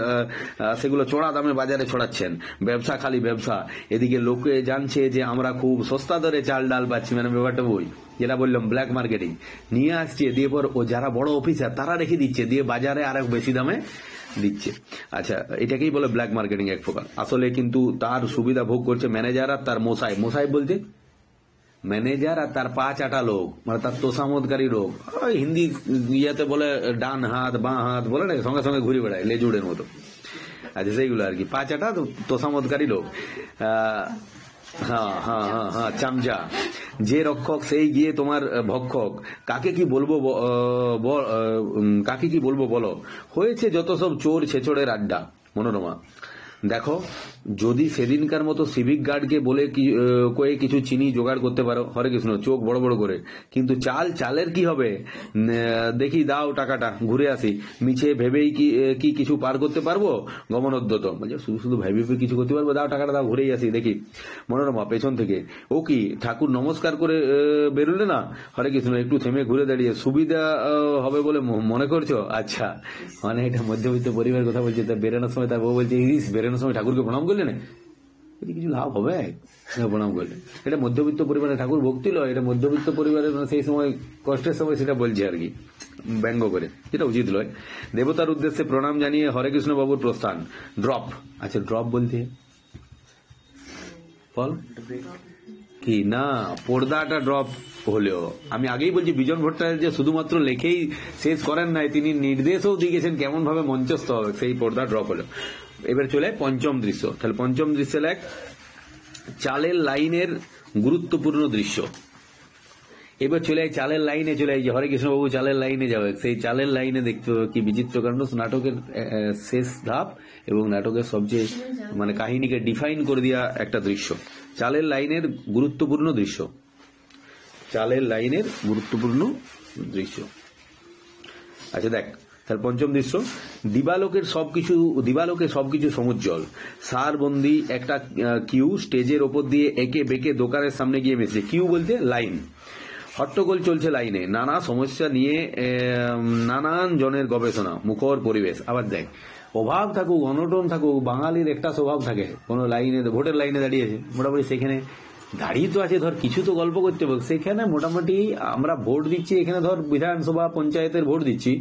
সেগুলো চড়া দামে বাজারে ছড়াচ্ছেন। ব্যবসা খালি ব্যবসা। এদিকে লোকে জানছে যে আমরা খুব সস্তা দরে চাল ডাল পাচ্ছি, মানে ব্যাপারটা বই যেটা বললাম ব্ল্যাক মার্কেটিং নিয়ে আসছে, দিয়ে পর ও যারা বড় অফিসার তারা রেখে দিচ্ছে, দিয়ে বাজারে আরেক বেশি দামে দিচ্ছে। আচ্ছা, এটাকেই বলে ব্ল্যাক মার্কেটিং এক প্রকার। আসলে কিন্তু তার সুবিধা ভোগ করছে ম্যানেজার আর তার মশাই। মশাই বলতে ম্যানেজার আর তার পা চাটা লোক, মানে তার তোষামতকারী লোক। হিন্দি ইয়াতে বলে ডান হাত বাঁ হাত বলে না, সঙ্গে সঙ্গে ঘুরে বেড়ায় লেজুড়ের মতো। আচ্ছা, সেইগুলো আর কি, পা চাটা তোষামতকারী লোক। হ্যাঁ হ্যাঁ হ্যাঁ হ্যাঁ, চামচা। যে রক্ষক সেই গিয়ে তোমার ভক্ষক। কাকে কি বলবো বলো? হয়েছে যত সব চোর ছেচড়ের আড্ডা। মনোরমা, দেখো যদি সেদিনকার মতো সিভিক গার্ডকে বলে কয়ে কিছু চিনি জোগাড় করতে পারো। হরে কৃষ্ণ চোখ বড় বড় করে, কিন্তু চালের কি হবে? দেখি দাও টাকাটা, ঘুরে আসি। মিছে ভেবেই কি কিছু পার করতে পারবো? গমনোদ্যত বলছে, শুধু ভেবে কিছু করতে পারবো? দাও টাকাটা, দাও, ঘুরেই আসি দেখি। মনোরমা পেছন থেকে, ও কি ঠাকুর নমস্কার করে বেরোলে না? হরে কৃষ্ণ একটু থেমে ঘুরে দাঁড়িয়ে, সুবিধা হবে বলে মনে করছো? আচ্ছা, মানে এটা মধ্যবিত্ত পরিবারের কথা বলছে। তা বেরোনোর সময় তার বউ বলছে, বেরোনোর সময় ঠাকুরকে প্রণাম করলে না? কিছু লাভ হবে প্রণাম করলে? এটা মধ্যবিত্ত পরিবারের ঠাকুর ভক্তি লয়, এটা মধ্যবিত্ত পরিবারের সেই সময় কষ্টের সময় সেটা বলছে আর কি, ব্যঙ্গ করে, যেটা উচিত লয়। দেবতার উদ্দেশ্যে প্রণাম জানিয়ে হরে কৃষ্ণ বাবুর প্রস্থান। ড্রপ। আচ্ছা, ড্রপ বলতে বল কি না, পর্দাটা ড্রপ হলেও আমি আগেই বলছি, বিজন ভট্টাচার্য যে শুধুমাত্র লেখেই শেষ করেন নাই, তিনি নির্দেশও দিয়ে গেছেন কেমন ভাবে মঞ্চস্থ হবে, সেই পর্দা ড্রপ হলো। এবার চলে পঞ্চম দৃশ্য। তাহলে পঞ্চম দৃশ্যে লেখ চালের লাইনের গুরুত্বপূর্ণ দৃশ্য। এবার চলে যায় চালের লাইনে, চলে যায় হরে কৃষ্ণবাবু চালের লাইনে যাবে। সেই চালের লাইনে দেখতে হবে কি বিচিত্র কাণ্ড। নাটকের শেষ ধাপ এবং নাটকের সবচেয়ে মানে কাহিনীকে ডিফাইন করে দেওয়া একটা দৃশ্য। চালের লাইনের গুরুত্বপূর্ণ দৃশ্য। চালের লাইনের গুরুত্বপূর্ণ দৃশ্য। আচ্ছা দেখ, তাহলে পঞ্চম দৃশ্য, দিবালোকে সবকিছু সমুজ্জ্বল। সারবন্দি একটা কিউ স্টেজের ওপর দিয়ে একে বেঁকে দোকানের সামনে গিয়ে মেশে। কিউ বলতে লাইন। হট্টগোল চলছে লাইনে, নানা সমস্যা নিয়ে নানান জনের গবেষণা, মুখর পরিবেশ। আবার দেখ, অভাব থাকুক অনটন থাকুক, বাঙালির একটা স্বভাব থাকে, কোনো লাইনে ভোটের লাইনে দাঁড়িয়েছে, মোটামুটি সেখানে দাঁড়িয়ে তো আছে, ধর কিছু তো গল্প করতে হবে। সেখানে মোটামুটি আমরা ভোট দিচ্ছি, এখানে ধর বিধানসভা পঞ্চায়েতের ভোট দিচ্ছি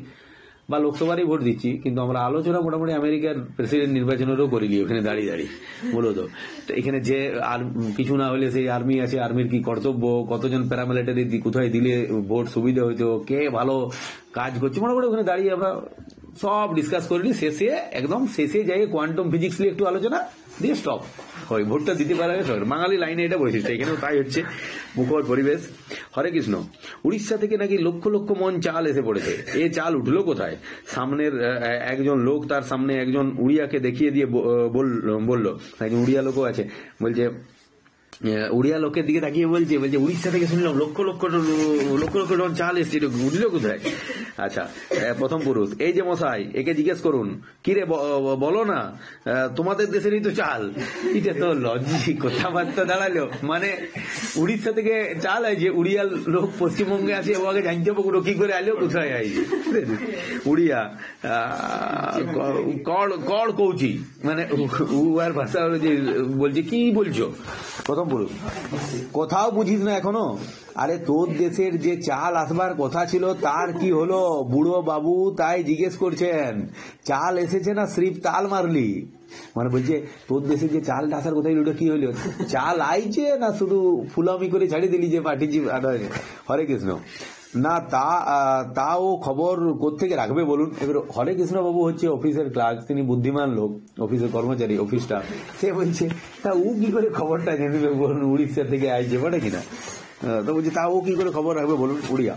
বা লোকসভারই ভোট দিচ্ছি, কিন্তু আমরা আলোচনা মোটামুটি আমেরিকার প্রেসিডেন্ট নির্বাচনেরও করি গিয়ে ওখানে দাঁড়িয়ে দাঁড়িয়ে মূলত। তো এখানে যে আর কিছু না হলে সেই আর্মি আছে, আর্মির কি কর্তব্য, কতজন প্যারামিলিটারি কোথায় দিলে ভোট সুবিধা হইতো, কে ভালো কাজ করছে, মোটামুটি ওখানে দাঁড়িয়ে আমরা সব ডিসকাস করিনি। শেষে যাই কোয়ান্টাম ফিজিক্স নিয়ে একটু আলোচনা দিয়ে স্টপ হয়, ভোটটা দিতে পারা গেছে। বাঙালি লাইনে এটা বৈশিষ্ট্য, এখানেও তাই হচ্ছে, মুখর পরিবেশ। হরে কৃষ্ণ, উড়িষ্যা থেকে নাকি লক্ষ লক্ষ মন চাল এসে পড়েছে। এ চাল উঠলো কোথায়? সামনের একজন লোক তার সামনে একজন উড়িয়াকে দেখিয়ে দিয়ে বলল, একজন উড়িয়া লোকও আছে, বলছে, উড়িয়া লোকের দিকে তাকিয়ে বলছে উড়িষ্যা থেকে শুনলাম লক্ষ লক্ষ টন চাল এসছে, উঠল কোথায়? আচ্ছা, প্রথম পুরুষ, এই যে মশাই, একে জিজ্ঞেস করুন, কিরে বলো না, তোমাদের দেশেরই তো চাল। এটা তো লজিক কথাবার্তা দাঁড়ালো, মানে উড়িষ্যা থেকে চাল আছে, উড়িয়া লোক পশ্চিমবঙ্গে আছে, ও আগে জানতে হবে কি করে আলো, কোথায় আইছে উড়িয়া কড় কৌচি, মানে উয়ার ভাষা হলো যে বলছে কি বলছো। প্রথম পুরুষ, কোথাও বুঝিস না এখনো? আরে তোর দেশের যে চাল আসবার কথা ছিল তার কি হলো? বুড়ো বাবু তাই জিজ্ঞেস করছেন, চাল এসেছে না স্রিপ তাল মারলি? মানে বলছে তোর দেশে যে চালটা আসার কথা ওটা কি হলো? চাল আইছে না শুধু ফুলামি করে ছাড়ি দিলি যে পাঠিয়েছি? হরে কৃষ্ণ, না তা ও খবর কোত্থেকে রাখবে বলুন। এবার হরে কৃষ্ণ বাবু হচ্ছে অফিসের ক্লার্ক, তিনি বুদ্ধিমান লোক, অফিসের কর্মচারী, অফিসটা, সে বলছে তা ও কি করে খবরটা জেনে নেবে বলুন, উড়িষ্যা থেকে আইছে বটে কিনা। তো বলছে তা ও কি করে খবর রাখবে বলুন উড়িয়া।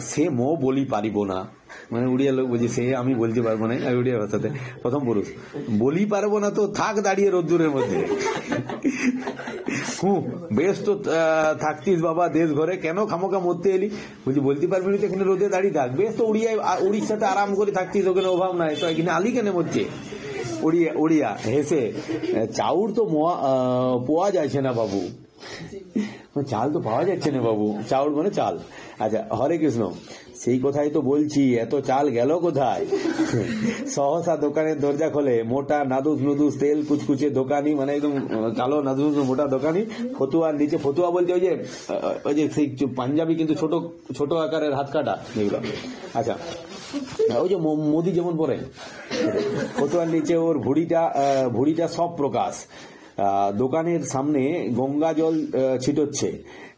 সে মো বলি পারিব না, মানে উড়িয়া লোক বলছে সে আমি বলতে পারবো না, উড়িয়া ভাষাতে প্রথম পুরুষ, বলি পারবো না তো থাক দাঁড়িয়ে রোদ্দুরের মধ্যে। বেশ তো থাকতিস বাবা দেশ ঘরে, কেন খামোখা মরতে এলি? বলছি বলতে পারবি না তো এখানে রোদে দাঁড়িয়ে থাক, বেশ তো উড়িষ্যাতে আরাম করে থাকতিস, ওখানে অভাব নাই, তো এখানে আলি কেন মরছে? উড়িয়া হেসে, চাউর তো পোয়া যাচ্ছে না বাবু, চাল তো পাওয়া যাচ্ছে না বাবু, চাউল মানে চাল। আচ্ছা হরে কৃষ্ণ, সেই কথাই তো বলছি, এত চাল গেল কোথায়? সহসা দোকানের দরজা খোলে মোটা নাদুস নুদুস তেল কুচকুচে দোকানি, মানে একদম কালো নাদুস মোটা দোকানি, ফতুয়ার নিচে, ফতুয়া বলতে ওই যে সেই পাঞ্জাবি কিন্তু ছোট ছোট আকারের হাত কাটা যেগুলো, আচ্ছা ওই যে মোদি যেমন পরে, ফতুয়ার নিচে ওর ভুড়িটা সব প্রকাশ। দোকানের সামনে গঙ্গা জল ছিটোচ্ছে,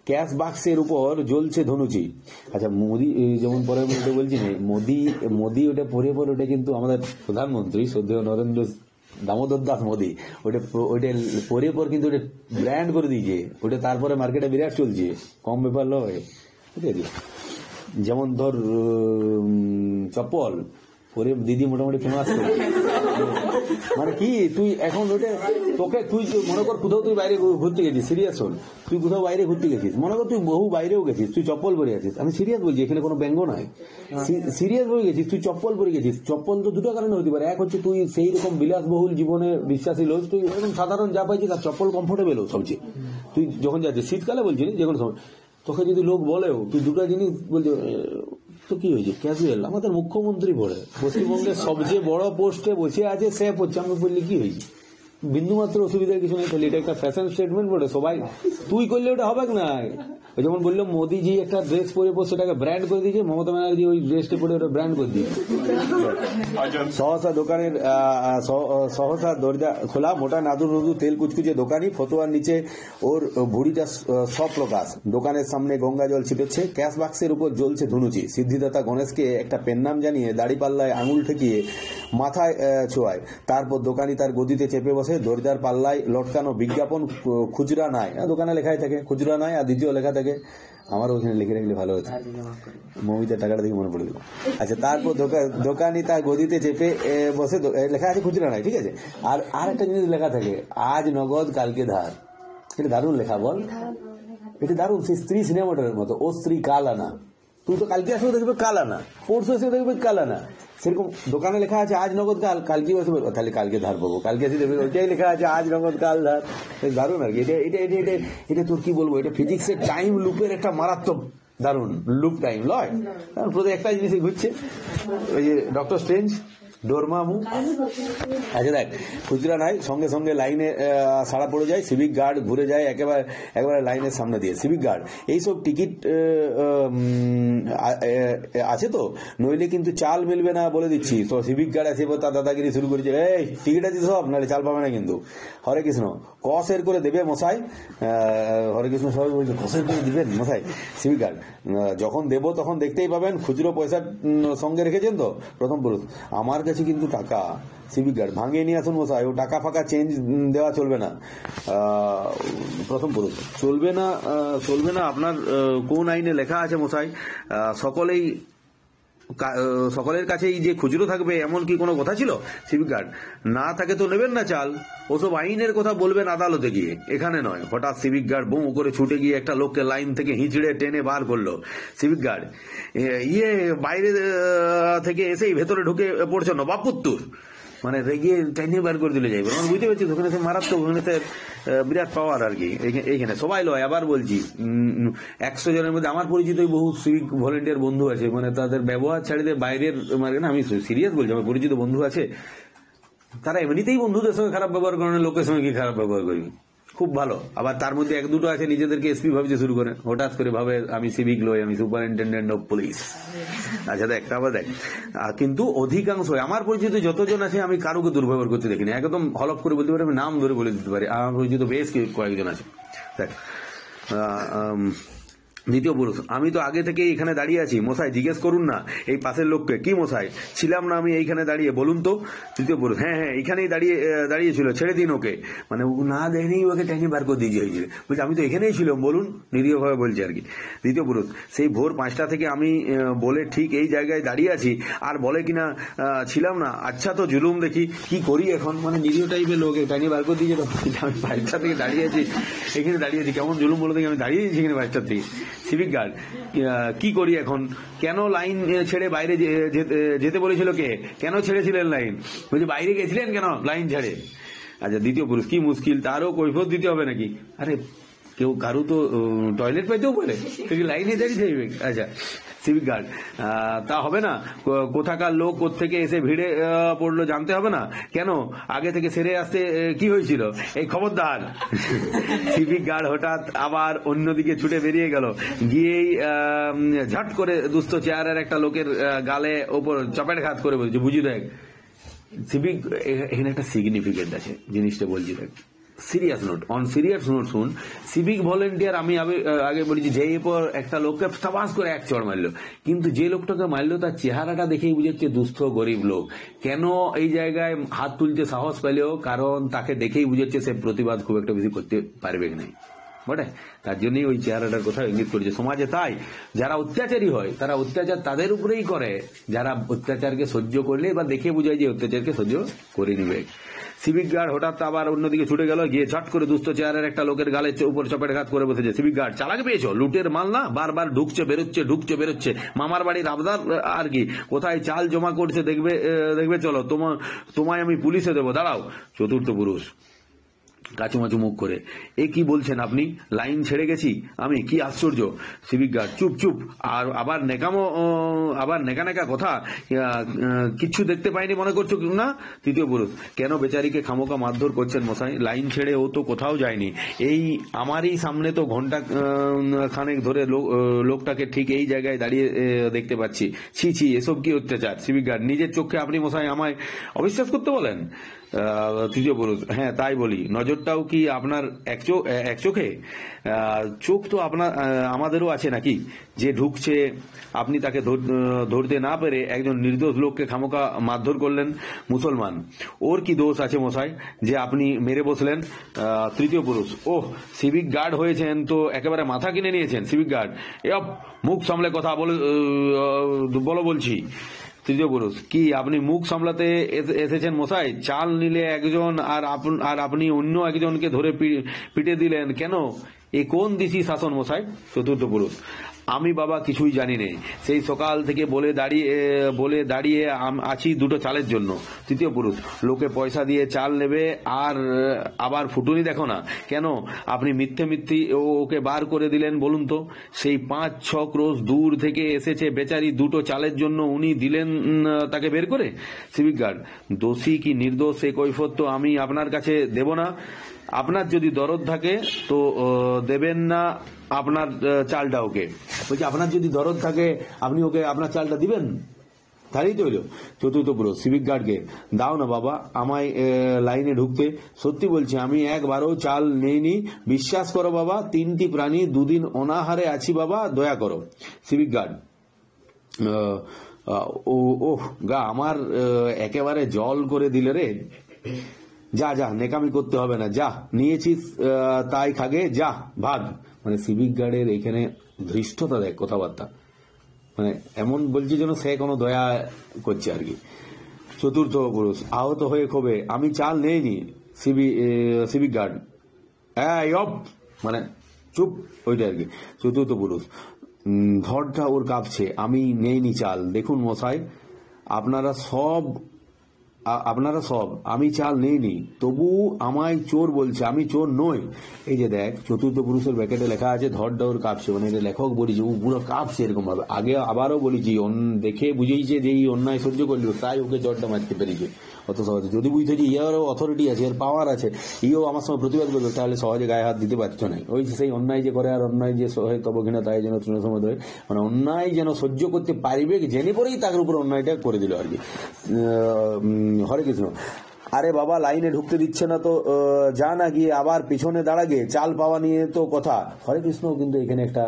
ক্যাশ বাক্সের উপর জ্বলছে ধনুচি। আচ্ছা মোদি যেমন পরে বলছি না, মোদি ওটা পরে ওটা কিন্তু আমাদের প্রধানমন্ত্রী শ্রদ্ধেয় নরেন্দ্র দামোদর দাস মোদি, ওটা পরে কিন্তু ওটা ব্র্যান্ড করে দিয়েছে, ওটা তারপরে মার্কেটে বিরাট চলছে, কম ব্যাপার নয়, ঠিক আছে। যেমন ধর চপ্পল পরে দিদি মোটামুটি ফেমাস করে, মানে কি তুই এখন ওটা তোকে, তুই মনে কর কোথাও তুই বাইরে ঘুরতে গেছিস, সিরিয়াস হল, তুই কোথাও বাইরে ঘুরতে গেছিস, মনে কর তুই বহু বাইরেও গেছিস, তুই চপ্পল পরে আছিস, আমি সিরিয়াস বলছি, এখানে কোনো ব্যঙ্গ নয়, সিরিয়াস বলে গেছিস, তুই চপ্পল পরে গেছিস। চপ্পল তো দুটো কারণে হতে পারে, এক হচ্ছে তুই সেই রকম বিলাসবহুল জীবনে বিশ্বাসী লোক, তুই একদম সাধারণ যা পাইছিস আর চপ্পল কমফোর্টেবল সবচেয়ে, তুই যখন যাচ্ছিস শীতকালে বলছি যে কোনো সময়, তোকে যদি লোক বলেও তুই দুটো জিনিস বলতে, তো কি হয়েছে ক্যাজুয়াল, আমাদের মুখ্যমন্ত্রী পড়ে পশ্চিমবঙ্গের সবচেয়ে বড় পোস্টে বসে আছে, সে পড়ছে, আমি বললি কি হয়েছে, বিন্দুমাত্র অসুবিধার কিছু নেই, তাহলে এটা একটা ফ্যাশন স্টেটমেন্ট বলে সবাই, তুই করলে ওটা হবে না। যেমন বললো মোদিজি একটা ড্রেস পরে সেটাকে ব্র্যান্ড করে দিয়েছে, মমতা ব্যানার্জি ওই ড্রেসটা পরে ওটা ব্র্যান্ড করে দিয়েছে। সহসা দরজা খোলা মোটা নাদুর নুদু তেল কুচকুচে দোকানি, ফতোয়ার নিচে ওর ভুড়িটা সব প্রকাশ। দোকানের সামনে গঙ্গা জল ছিটেছে, ক্যাশ বাক্সের উপর জ্বলছে ধনুচি। সিদ্ধিদাতা গণেশকে একটা পেন নাম জানিয়ে দাড়ি পাল্লায় আঙুল ঠেকিয়ে মাথায় ছোঁয়ায়, তারপর দোকানি তার গদিতে চেপে বসে। দরজার পাল্লায় লটকানো বিজ্ঞাপন, খুচরা নাই, দোকানে লেখাই থাকে খুচরা নাই, আর দ্বিতীয় লেখা থাকে, আমারও ওখানে লিখে রাখলে ভালো হতো, মমিতে টাকাটা দেখে মনে পড়ে দিল। আচ্ছা তারপর দোকানি তার গদিতে চেপে বসে, লেখা আছে খুচরা নাই, ঠিক আছে। আর একটা জিনিস লেখা থাকে, আজ নগদ কালকে ধার, এটা দারুণ লেখা বল, এটা দারুণ, সেই স্ত্রী সিনেমাটার মতো, ও স্ত্রী কাল আনা, তুই তো কালকে আসবে দেখবে কাল আনা, পরশু এসে দেখবে কাল আনা, সেরকম দোকানে লেখা আছে আজ নগদ কালকে আসবে, তাহলে কালকে ধার পাবো, কালকে এসে দেখবে ওইটাই লেখা আছে আজ নগদ কাল ধার, দারুণ আর কি। এটা তোর কি বলবো, এটা ফিজিক্সের টাইম লুপের একটা মারাত্মক দারুণ লুপ টাইম লয়, প্রতি একটা জিনিসই ঘুরছে, ওই যে ডক্টর স্ট্রেঞ্জ ডোরমামু। আচ্ছা দেখ, খুচরা নাই, সঙ্গে সঙ্গে লাইনে সাড়া পড়ে যায়, সিভিক গার্ড ঘুরে যায় একেবারে লাইনের সামনে দিয়ে। সিভিক গার্ড, এইসব টিকিট আছে তো, নইলে কিন্তু চাল মিলবে না বলে দিচ্ছি। তো সিভিক গার্ড আছে, তার দাদাগিরি শুরু করেছে, এই টিকিট আছে সব, নাহলে চাল পাবে না কিন্তু। হরে কৃষ্ণ, কসের করে দেবে মশাই, হরে কৃষ্ণ সবাই বলছে কসের করে দিবেন মশাই। সিভিক গার্ড, যখন দেবো তখন দেখতেই পাবেন, খুচরো পয়সা সঙ্গে রেখেছেন তো? প্রথম পুরুষ, আমার কাছে কিন্তু টাকা। সিভিক গার্ড, ভাঙিয়ে নিয়ে আসুন মশাই, ও টাকা ফাঁকা চেঞ্জ দেওয়া চলবে না। প্রথম পুরুষ, চলবে না আপনার কোন আইনে লেখা আছে মশাই? সকলের কাছেই যে খুচরো থাকবে এমন কি কোনো কথা ছিল? সিভিক গার্ড, না থাকে তো নেবেন না চাল, ওসব আইনের কথা বলবেন আদালতে গিয়ে, এখানে নয়। হঠাৎ সিভিক গার্ড বউ করে ছুটে গিয়ে একটা লোককে লাইন থেকে হিঁচড়ে টেনে বার করলো। সিভিক গার্ড, বাইরে থেকে এসেই ভেতরে ঢুকে পড়ছে নবাবপুত্তুর, মানে রেগে টেনে বার করে দিলে যাইবে, বুঝতে পারছি ওখানে সে মারাত্মক, ওখানে বিরাট পাওয়ার আর কি। এইখানে সবাই লয়, আবার বলছি 100 জনের মধ্যে আমার পরিচিত বহু সিভিক ভলেন্টিয়ার বন্ধু আছে, মানে তাদের ব্যবহার ছাড়িয়ে বাইরের, মানে আমি সিরিয়াস বলছি, আমার পরিচিত বন্ধু আছে, তারা এমনিতেই বন্ধুদের সঙ্গে খারাপ ব্যবহার করে না, লোকের সঙ্গে কি খারাপ ব্যবহার করি, খুব ভালো। আবার তার মধ্যে এক দুটো আছে নিজেদেরকে এসপি ভাবতে শুরু করে, হঠাৎ করে ভাবে আমি সিভিক লই, আমি সুপারিনটেন্ডেন্ট অফ পুলিশ। আচ্ছা দেখ, তারপর দেখ, কিন্তু অধিকাংশ আমার পরিচিত যতজন আছে আমি কারোকে দুর্ব্যবহার করতে দেখিনি, একদম হলফ করে বলতে পারি, আমি নাম ধরে বলে দিতে পারি, আমার পরিচিত বেশ কয়েকজন আছে। দেখ দ্বিতীয় পুরুষ, আমি তো আগে থেকেই এখানে দাঁড়িয়ে আছি মশাই, জিজ্ঞেস করুন না এই পাশের লোককে। কি মশাই, ছিলাম না আমি এইখানে দাঁড়িয়ে, বলুন তো। তৃতীয় পুরুষ, হ্যাঁ হ্যাঁ এইখানেই দাঁড়িয়েছিল, ছেড়ে দিন ওকে। মানে ও না দেয়নি, ওকে টেনে বার করে দিয়ে হয়েছিল। বলছে আমি তো এখানেই ছিলাম, বলুন, নিরীহভাবে বলছে আর কি। দ্বিতীয় পুরুষ, সেই ভোর 5টা থেকে আমি বলে ঠিক এই জায়গায় দাঁড়িয়ে আছি, আর বলে কিনা ছিলাম না। আচ্ছা তো জুলুম দেখি, কি করি এখন। মানে নিরীহ টাইপের লোক টেনে বার করে দিয়েছে। আমি 5টা থেকে দাঁড়িয়ে আছি, এখানে দাঁড়িয়ে আছি, কেমন জুলুম বলে দেখি, আমি দাঁড়িয়ে আছি এখানে 5টা থেকে। সিভিক গার্ড, কি করি এখন। কেন লাইন ছেড়ে বাইরে যেতে বলেছিল কে, কেন ছেড়েছিলেন লাইন। বলছে বাইরে গেছিলেন কেন লাইন ছেড়ে। আচ্ছা দ্বিতীয় পুরুষ, কি মুশকিল, তারও কৈফিয়ত দিতে হবে নাকি। আরে কেউ কারু তো টয়লেট পাইতেও বলে, লাইনে দাঁড়িয়ে থাকবে। আচ্ছা সিভিক গার্ড, তা হবে না, কোথাকার লোক কোত্থেকে এসে ভিড়ে পড়লো জানতে হবে না, কেন আগে থেকে সেরে আসতে কি হয়েছিল, এই খবরদার। সিভিক গার্ড হঠাৎ আবার অন্যদিকে ছুটে বেরিয়ে গেল, গিয়েই ঝট করে দুস্থ চেয়ারের একটা লোকের গালে ওপর চপেটাঘাত করে বলছে, বুঝি দেখ। সিভিক, এখানে একটা সিগনিফিকেন্ট আছে জিনিসটা বলছি দেখ। Serious note, on serious note শুন। সিভিক ভলেন্টিয়ার, আমি আগে বলেছি, যে পর একটা লোককে সাবাস করে এক চড় মারলো, কিন্তু যে লোকটাকে মারলো তার চেহারাটা দেখেই বুঝাচ্ছে দুস্থ গরিব লোক। কেন এই জায়গায় হাত তুলতে সাহস পেলেও, কারণ তাকে দেখেই বুঝাচ্ছে সে প্রতিবাদ খুব একটা বেশি করতে পারবে না, বটে। তার জন্যই ওই চেহারাটার কথা ইঙ্গিত করেছে। সমাজে তাই যারা অত্যাচারী হয় তারা অত্যাচার তাদের উপরেই করে যারা অত্যাচারকে সহ্য করলে বা দেখে বুঝায় যে অত্যাচারকে সহ্য করে নিবে। সিভিক গার্ড হঠাৎ আবার অন্যদিকে ছুটে গেল, গিয়ে ঝট করে দুস্থ চেয়ারের একটা লোকের গালের উপর চপেটাঘাত করে বসেছে। সিভিক গার্ড, চালাক পেয়েছো, লুটের মাল না, বারবার ঢুকছে বেরোচ্ছে, মামার বাড়ির আবদার আর কি, কোথায় চাল জমা করছে দেখবে চলো, তোমায় আমি পুলিশে দেবো, দাঁড়াও। চতুর্থ পুরুষ কাচুমাচু মুখ করে, এ কি বলছেন আপনি, লাইন ছেড়ে গেছি আমি, কি আশ্চর্য। সিভিক গার্ড, চুপ। আর আবার নেকা কথা, কিচ্ছু দেখতে পাইনি মনে করছো না। তৃতীয় পুরুষ, কেন বেচারিকে খামোকা মারধর করছেন মশাই, লাইন ছেড়ে ও তো কোথাও যায়নি, এই আমারই সামনে তো ঘন্টা খানেক ধরে লোকটাকে ঠিক এই জায়গায় দাঁড়িয়ে দেখতে পাচ্ছি। ছি এসব কি অত্যাচার। সিভিক গার্ড, নিজের চোখে আপনি মশাই আমায় অবিশ্বাস করতে বলেন। তৃতীয় পুরুষ, হ্যাঁ তাই বলি, নজরটাও কি আপনার এক চোখে, চোখ তো আমাদেরও আছে নাকি। যে ঢুকছে আপনি তাকে ধরতে না পেরে একজন নির্দোষ লোককে খামোকা মারধর করলেন। মুসলমান, ওর কি দোষ আছে মশাই যে আপনি মেরে বসলেন। তৃতীয় পুরুষ, ওহ সিভিক গার্ড হয়েছেন তো একেবারে মাথা কিনে নিয়েছেন। সিভিক গার্ড, মুখ সামলে কথা বলো বলছি। তৃতীয় পুরুষ, কি আপনি মুখ সামলাতে এসেছেন মশাই, চাল নিলে একজন আর আপনি অন্য একজনকে ধরে পিটে দিলেন কেন, এ কোন দিশি শাসন মশাই। চতুর্থ পুরুষ, আমি বাবা কিছুই জানি নেই, সেই সকাল থেকে বলে দাঁড়িয়ে আছি দুটো চালের জন্য। তৃতীয় পুরুষ, লোকে পয়সা দিয়ে চাল নেবে আর আবার ফুটুনি দেখো না, কেন আপনি মিথ্যে ওকে বার করে দিলেন বলুন তো, সেই 5-6 ক্রোশ দূর থেকে এসেছে বেচারি দুটো চালের জন্য, উনি দিলেন তাকে বের করে। সিভিক গার্ড, দোষী কি নির্দোষ সে কৈফিয়ত তো আমি আপনার কাছে দেব না, আপনার যদি দরদ থাকে তো দেবেন না আপনার চালটা ওকে। বলছি আপনার যদি দরদ থাকে আপনি ওকে আপনার চালটা দিবেন, তাহলেই তো হইল। চতুর্থ পুরুষ সিভিক গার্ডকে, দাও না বাবা আমায় লাইনে ঢুকতে, সত্যি বলছি আমি একবারও চাল নেইনি, বিশ্বাস করো বাবা, 3টি প্রাণী 2 দিন অনাহারে আছি বাবা, দয়া করো। সিভিক গার্ড, ওহ গা আমার একেবারে জল করে দিলে রে, যা নেকামি করতে হবে না, যা নিয়েছিস তাই খাগে, যা ভাগ। মানে সিভিক গার্ডের এখানে ধৃষ্টতা দেখ, কথাবার্তা মানে এমন বলছে যেন সে কোনো দয়া করছে আর কি। চতুর্থ পুরুষ আহত হয়ে ক্ষোভে, আমি চাল নেইনি। সিভিক গার্ড, মানে চুপ, ওইটা আর কি। চতুর্থ পুরুষ, ধরটা ওর কাঁপছে, আমি নেইনি চাল, দেখুন মশাই আপনারা সব আমি চাল নেইনি, তবু আমায় চোর বলছে, আমি চোর নই। এই যে দেখ চতুর্থ পুরুষের ব্যাকেটে লেখা আছে ধরটা ওর কাঁপছে, মানে এটা লেখক বলেছে ও পুরো কাঁপছে এরকম ভাবে। আগে আবারও বলেছি দেখে বুঝেইছে যে এই অন্যায় সহ্য করলো তাই ওকে চোরটা মারতে পেরেছে অত সহজে। যদি বুঝতে যে ইয়ারও অথরিটি আছে, এর পাওয়ার আছে, ইও আমার সময় প্রতিবাদ করবে, তাহলে সহজে গায়ে হাত দিতে পারছো না। ওই সেই অন্যায় যে করে, আর অন্যায় যে সহে তব ঘৃণা তাই যেন তৃণ সময় ধরে, মানে অন্যায় যেন সহ্য করতে পারিবে জেনে পরেই তার উপর অন্যায়টা করে দিল আর কি। হরে কৃষ্ণ, আরে বাবা লাইনে ঢুকতে দিচ্ছে না তো যা না গিয়ে আবার পিছনে দাঁড়াগে, চাল পাওয়া নিয়ে তো কথা। হরে কৃষ্ণ কিন্তু এখানে একটা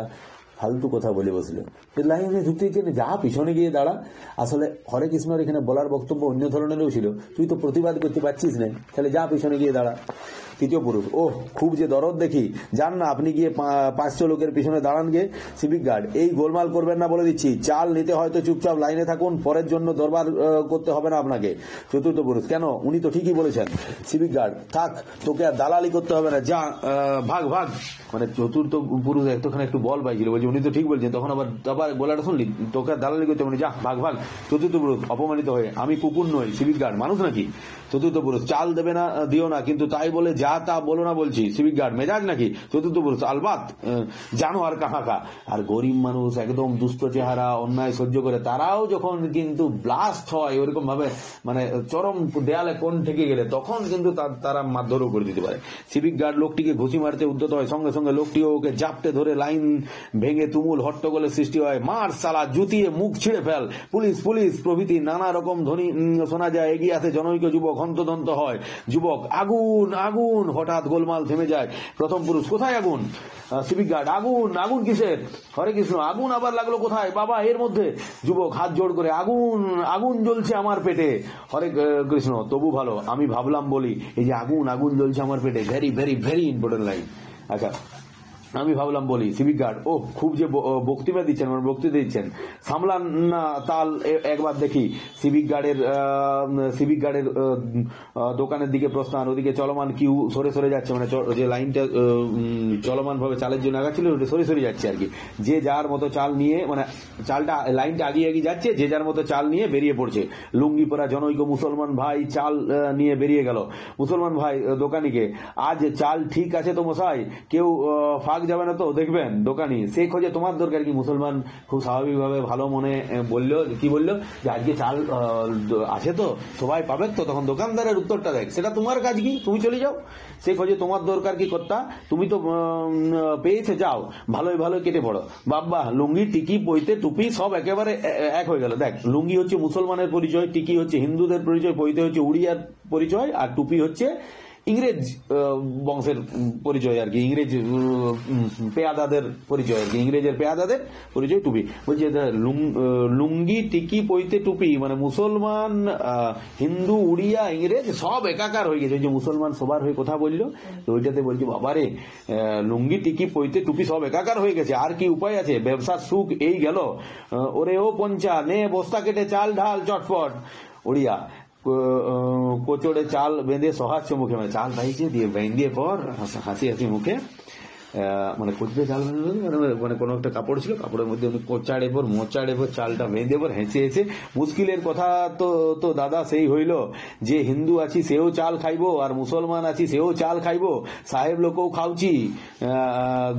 ফালতু কথা বলে বসলো। লাইনে ঢুকতে যা পিছনে গিয়ে দাঁড়া। আসলে হরে কৃষ্ণর এখানে বলার বক্তব্য অন্য ধরনেরও ছিল, তুই তো প্রতিবাদ করতে পারছিস না, তাহলে যা পিছনে গিয়ে দাঁড়া। তৃতীয় পুরুষ, ও খুব যে দরদ দেখি, যান না আপনি গিয়ে 500 লোকের পিছনে দাঁড়ান গিয়ে। সিভিক গার্ড, এই গোলমাল করবেন না বলে দিচ্ছি, চাল নিতে হয়তো চুপচাপ লাইনে থাকুন, পরের জন্য দরবার করতে হবে না আপনাকে। চতুর্থ পুরুষ, কেন, উনি তো ঠিকই বলেছেন। সিভিক গার্ড, থাক, তোকে আর দালালি করতে হবে না, যা ভাগ ভাগ। মানে চতুর্থ পুরুষ এতক্ষণ একটু বল পাইছিল, বলছে উনি তো ঠিক বলছেন, তখন আবার বলাটা শুনলি, তোকে আর দালালি করতে হবে না, যা ভাগ ভাগ। চতুর্থ পুরুষ অপমানিত হয়ে, আমি কুকুর নই, সিভিক গার্ড মানুষ নাকি। চতুর্থ পুরুষ, চাল দেবে না দিও না, কিন্তু তাই বলে যা তা বলো না বলছি। সিভিক গার্ড, মেজাজ নাকি। চতুর্থ পুরুষ, আলবাত, জানো আর কাহা কা। আর গরিব মানুষ একদম দুস্থ চেহারা, অন্যায় সহ্য করে, তারাও যখন কিন্তু ব্লাস্ট হয় ওরকম ভাবে, মানে চরম দেয়ালে কোণ থেকে গেলে, তখন কিন্তু তারা মারধরও করে দিতে পারে। সিভিক গার্ড লোকটিকে ঘুষি মারতে উদ্যত হয়, সঙ্গে সঙ্গে লোকটিও ওকে জাপটে ধরে লাইন ভেঙে তুমুল হট্টগোলের সৃষ্টি হয়। মার সালা, জুতিয়ে মুখ ছিঁড়ে ফেল, পুলিশ পুলিশ প্রভৃতি নানা রকম ধ্বনি শোনা যায়। এগিয়ে আসে জনৈক যুবক, হন্তদন্ত হয় যুবক, আগুন আগুন। হঠাৎ গোলমাল থেমে যায়। প্রথম পুরুষ, কোথায় আগুন? সিভিক গার্ড, আগুন আগুন কিসের? হরে কৃষ্ণ, আগুন আবার লাগলো কোথায় বাবা এর মধ্যে? যুবক হাত জোড় করে, আগুন আগুন জ্বলছে আমার পেটে। হরে কৃষ্ণ, তবু ভালো আমি ভাবলাম বলি, এই যে আগুন আগুন জ্বলছে আমার পেটে, very very very important line. আচ্ছা, আমি ভাবলাম বলি। সিভিক গার্ড, ও খুব যে বক্তৃতা দিচ্ছেন, মানে বক্তৃতা দিচ্ছেন, সামলান না তাল একবার দেখি। সিভিক গার্ডের দোকানের দিকে প্রস্থান, ওদিকে চলমান কিউ সরে সরে যাচ্ছে, মানে যে লাইনটা চলমান ভাবে চালের জন্য আগাচ্ছিল ওটা সরে সরে যাচ্ছে আর কি। যে যার মতো চাল নিয়ে, মানে চালটা লাইনটা আগিয়ে এগিয়ে যাচ্ছে, যে যার মতো চাল নিয়ে বেরিয়ে পড়ছে। লুঙ্গি পরা জনৈক মুসলমান ভাই চাল নিয়ে বেরিয়ে গেল। মুসলমান ভাই দোকানিকে, আজ চাল ঠিক আছে তো মশাই, কেউ ফাঁক যাবে না তো দেখবেন? দোকানি, সে খোঁজে তোমার দরকার কি? মুসলমান খুব স্বাভাবিকভাবে ভালো মনে বললো, কি বললো, যে আজকে চাল আছে তো, সবাই পাবে তো। তখন দোকানদারের উত্তরটা দেখ, সেটা তোমার কাজ কি, তুমি চলে যাও। সে খোঁজে তোমার দরকার কি কর্তা, তুমি তো পেয়েছে, যাও ভালোই ভালোই কেটে পড়ো। বাবা, লুঙ্গি টিকি পৈতে টুপি সব একেবারে এক হয়ে গেল। দেখ, লুঙ্গি হচ্ছে মুসলমানের পরিচয়, টিকি হচ্ছে হিন্দুদের পরিচয়, পৈতে হচ্ছে উড়িয়ার পরিচয়, আর টুপি হচ্ছে ইংরেজ বংশের পরিচয় আর কি, ইংরেজ পেয়াদাদের পরিচয় আর কি, ইংরেজের পেয়াদাদের পরিচয় টুপি। বলছে লুঙ্গি টিকি পৈতে টুপি, মানে মুসলমান, হিন্দু, উড়িয়া, ইংরেজ সব একাকার হয়ে গেছে। ওই যে মুসলমান সবার হয়ে কথা বললো, তো ওইটাতে বলছি বাবারে, লুঙ্গি টিকি পৈতে টুপি সব একাকার হয়ে গেছে, আর কি উপায় আছে? ব্যবসার সুখ এই গেল। ওরে ও পঞ্চা, নে বস্তা কেটে চাল ঢাল চটপট। উড়িয়া, কোচড়ে চাল বেঁধে সহাস্য মুখে, মানে চাল পাইছে দিয়ে বেঁধে পর হাসি হাসি মুখে, মানে কোচড়ে চাল মানে কোনো একটা কাপড় ছিল, কাপড়ের মধ্যে উনি কোচাড়ে পর মোচাড়ে পর চালটা বেঁধে পর হেসে হেসে। মুশকিলের কথা তো দাদা সেই হইল, যে হিন্দু আছি সেও চাল খাইব, আর মুসলমান আছি সেও চাল খাইব, সাহেব লোকও খাওছি,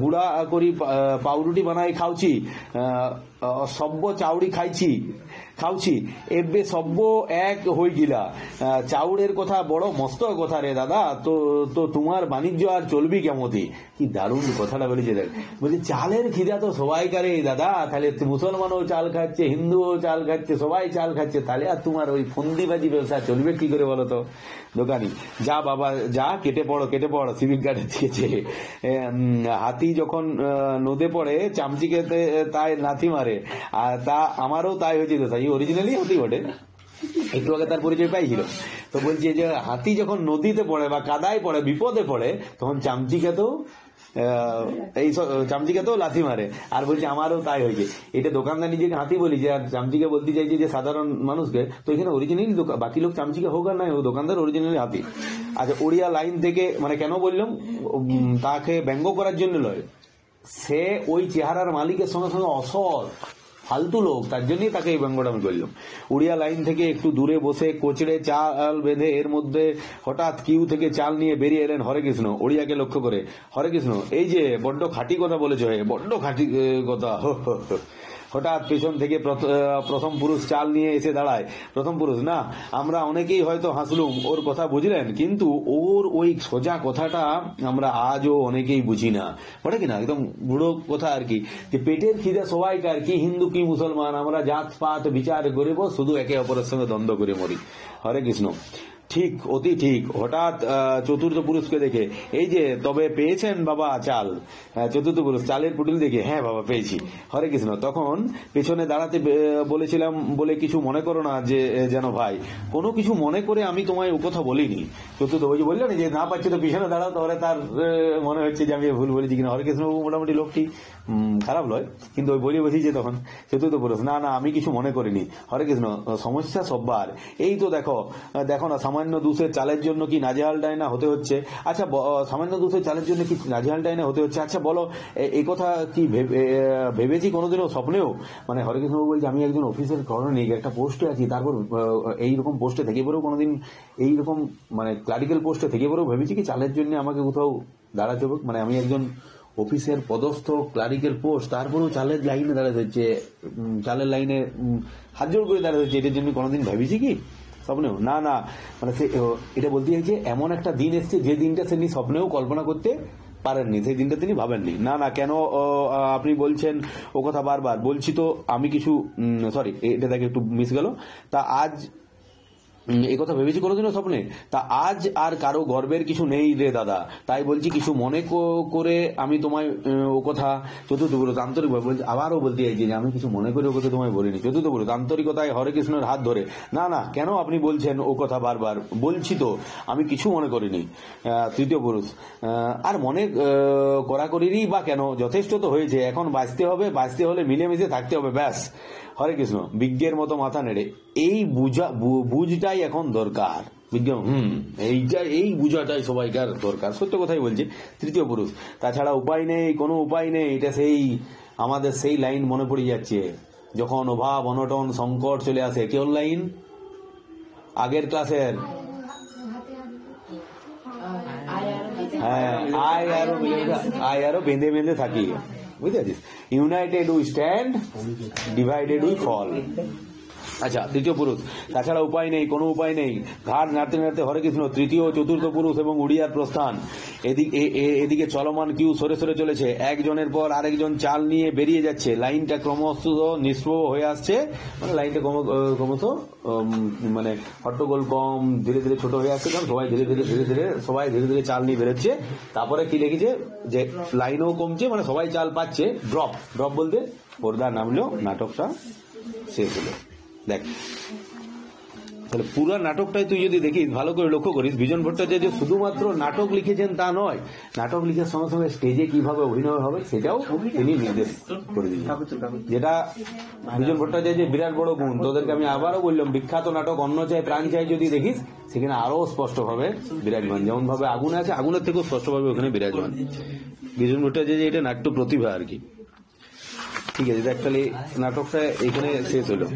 গুড়া করি পাউরুটি বানাই খাওছি, সব্য চাউড়ি খাওছি, এবে সব্য এক হয়ে গিলা। চাউড়ের কথা বড় মস্ত কথা রে দাদা, তো তোমার বাণিজ্য আর চলবি কেমতি? কি দারুণ কথাটা বলেছে। দেখ, বলছে চালের খিদা তো সবাই করে দাদা, তাহলে মুসলমানও চাল খাচ্ছে, হিন্দুও চাল খাচ্ছে, সবাই চাল খাচ্ছে, তাহলে আর তোমার ওই ফন্দিবাজি ব্যবসা চলবে কি করে বলো তো? দোকানি, যা বাবা যা, কেটে পড়ো। সিভিক গার্ডে দিয়েছে। হাতি যখন নদে পড়ে চামচিকে তাই লাথি মারে, আর তা আমারও তাই হয়েছে তো, তাই অরিজিনালি হাতি বটে, একটু আগে তার পরিচয় পাইছিল। তো বলছি যে হাতি যখন নদীতে পড়ে বা কাদায় পড়ে, বিপদে পড়ে, তখন চামচিকে তো লাথি মারে। আর বলছে আমারও তাই হয়েছে। এটা দোকানদার নিজেকে হাতি বলি যে, আর চামচিকে বলতে চাইছে যে সাধারণ মানুষকে। তো এখানে অরিজিনালি বাকি লোক চামচিকে হোক আর নাই, দোকানদার অরিজিনালি হাতি। আচ্ছা, ওড়িয়া লাইন থেকে, মানে কেন বললাম, তাকে ব্যঙ্গ করার জন্য নয়, সে ওই চেহারার মালিকের সঙ্গে সঙ্গে অসৎ ফালতু লোক, তার জন্যই তাকে এই ব্যঙ্গটা আমি করলাম। উড়িয়া লাইন থেকে একটু দূরে বসে কোচড়ে চাল বেঁধে, এর মধ্যে হঠাৎ কিউ থেকে চাল নিয়ে বেরিয়ে এলেন হরে কৃষ্ণ। উড়িয়াকে লক্ষ্য করে, হরে কৃষ্ণ, এই যে বড্ড খাঁটি কথা বলেছ, বড্ড খাঁটি কথা। হঠাৎ পেছন থেকে প্রথম পুরুষ চাল নিয়ে এসে দাঁড়ায়। প্রথম পুরুষ, না আমরা অনেকেই হয়তো হাসলুম ওর কথা বুঝলেন, কিন্তু ওর ওই সোজা কথাটা আমরা আজও অনেকেই বুঝি না, বলে কিনা একদম বুড়ো কথা আর কি, যে পেটের খিদে সবাইকার, কি হিন্দু কি মুসলমান, আমরা জাত পাত বিচার করে শুধু একে অপরের সঙ্গে দ্বন্দ্ব করে মরি। হরে কৃষ্ণ। ঠিক, অতি ঠিক। হঠাৎ চতুর্থ পুরুষকে দেখে, এই যে তবে পেয়েছেন বাবা চাল, চতুর্থ পুরুষ চালের পুটুল দেখে, হ্যাঁ বাবা পেয়েছি, হরে কৃষ্ণ। তখন পেছনে দাঁড়াতে বলেছিলাম বলে কিছু মনে করো না যে যেন ভাই, কোনো কিছু মনে করে আমি তোমায় ও কথা বলিনি। চতুর্থ ওই যে বললেন যে না পাচ্ছি তো পিছনে দাঁড়াও, তাহলে তার মনে হচ্ছে যে আমি ভুল বলেছি কিনা। হরে কৃষ্ণ মোটামুটি লোকটি খারাপ নয়, কিন্তু ওই বলে বসি যে তখন চতুর্থ পুরুষ, না না আমি কিছু মনে করিনি। হরে কৃষ্ণ, সমস্যা সববার এই তো দেখো দেখো না, সামান্য দুধের চালের জন্য কি নাজেহাল ডাইনা হতে হচ্ছে। আচ্ছা সামান্য দুধের চালের জন্য কি নাজেহাল ডাইনা হতে হচ্ছে? আচ্ছা বলো, এই কথা কি ভেবেছি কোনোদিনও স্বপ্নেও? মানে হরে কৃষ্ণ বলছে আমি একজন অফিসের করণিক, একটা পোস্টে আছি, তারপর এইরকম পোস্টে থেকে পরেও কোনোদিন এইরকম মানে ক্লারিক্যাল পোস্টে থেকে পরেও ভেবেছি কি চালের জন্য আমাকে কোথাও দাঁড়াতে হবে? মানে আমি একজন অফিসের পদস্থ ক্লারিক্যাল পোস্ট, তারপরেও চালের লাইনে দাঁড়াতে হচ্ছে, চালের লাইনে হাত জোড় করে দাঁড়াতে হচ্ছে, এটার জন্য কোনোদিন ভেবেছি কি স্বপ্নেও? না না, মানে সে এটা বলতে চাইছে এমন একটা দিন এসছে যে দিনটা তিনি স্বপ্নেও কল্পনা করতে পারেননি, সেই দিনটা তিনি ভাবেননি। না না, কেন আপনি বলছেন ও কথা বারবার? বলছি তো আমি কিছু, সরি এটা দেখে একটু মিস গেল। তা আজ এই কথা ভেবেছি কোনোদিনও স্বপ্নে? তা আজ আর কারো গর্বের কিছু নেই রে দাদা, তাই বলছি কিছু মনে করে আমি তোমায় ও কথা। চতুর্থ পুরুষ আন্তরিক বলছি, আবারও বলতে চাইছি যে আমি কিছু মনে করে ও কথা তোমায় বলিনি। চতুর্থ পুরুষ আন্তরিকতায় হরে কৃষ্ণের হাত ধরে, না না কেন আপনি বলছেন ও কথা বারবার? বলছি তো আমি কিছু মনে করিনি। তৃতীয় পুরুষ, আর মনে করাকরিরই বা কেন, যথেষ্ট তো হয়েছে, এখন বাঁচতে হবে, বাঁচতে হলে মিলেমিশে থাকতে হবে, ব্যাস। হরে কৃষ্ণ বিজ্ঞের মতো মাথা নেড়ে, এই বুঝটাই এখন দরকার। বিজ্ঞ এই বুঝাটাই সবাইকার দরকার, সত্য কথাই বলছি। তৃতীয় পুরুষ, তাছাড়া উপায় নেই, কোনো উপায় নেই। এটা সেই আমাদের সেই লাইন মনে পড়ে যাচ্ছে, যখন অভাব অনটন সংকট চলে আসে। কেউ লাইন আগের ক্লাসের, হ্যাঁ আয় আরো বেঁধে বেঁধে থাকি, বুঝতে পারছিস? United we stand, divided we fall. আচ্ছা, তৃতীয় পুরুষ, তাছাড়া উপায় নেই, কোনো উপায় নেই। ঘাট নাড়তে নাড়তে হরে কৃষ্ণ। তৃতীয় চতুর্থ পুরুষ এবং উড়িয়ার প্রস্থান। এদিকে চলমান কিউ সরে সরে চলেছে, একজনের পর আরেকজন চাল নিয়ে বেরিয়ে যাচ্ছে। লাইনটা ক্রমশ নিষ্প্রভ হয়ে আসছে, মানে লাইনটা ক্রমশ মানে হট্টগোল কম, ধীরে ধীরে ছোট হয়ে আসছে, কারণ সবাই ধীরে ধীরে চাল নিয়ে বেরোচ্ছে। তারপরে কি লিখেছে যে লাইনও কমছে, মানে সবাই চাল পাচ্ছে। ড্রপ বলতে পর্দা নামলো, নাটকটা শেষ হলো। দেখ তাহলে পুরো নাটকটাই তুই যদি দেখিস, ভালো করে লক্ষ্য করিস, বিজন ভট্টাচার্য শুধুমাত্র নাটক লিখেছেন তা নয়, নাটক লিখার সঙ্গে সঙ্গে স্টেজে কিভাবে অভিনয় হবে সেটাও তিনি নির্দেশ করে দিলেন, যেটা বিজন ভট্টাচার্যের বিরাট বড় গুণ। তোদেরকে আমি আবারও বললাম, বিখ্যাত নাটক অন্ন চাই প্রাণ চাই যদি দেখিস, সেখানে আরো স্পষ্টভাবে বিরাজমান, যেমন ভাবে আগুন আছে, আগুনের থেকেও স্পষ্টভাবে ওখানে বিরাজমান বিজন ভট্টাচার্য। এটা নাট্য প্রতিভা আর কি। ঠিক আছে, দেখ তাহলে নাটকটা এখানে শেষ হলো।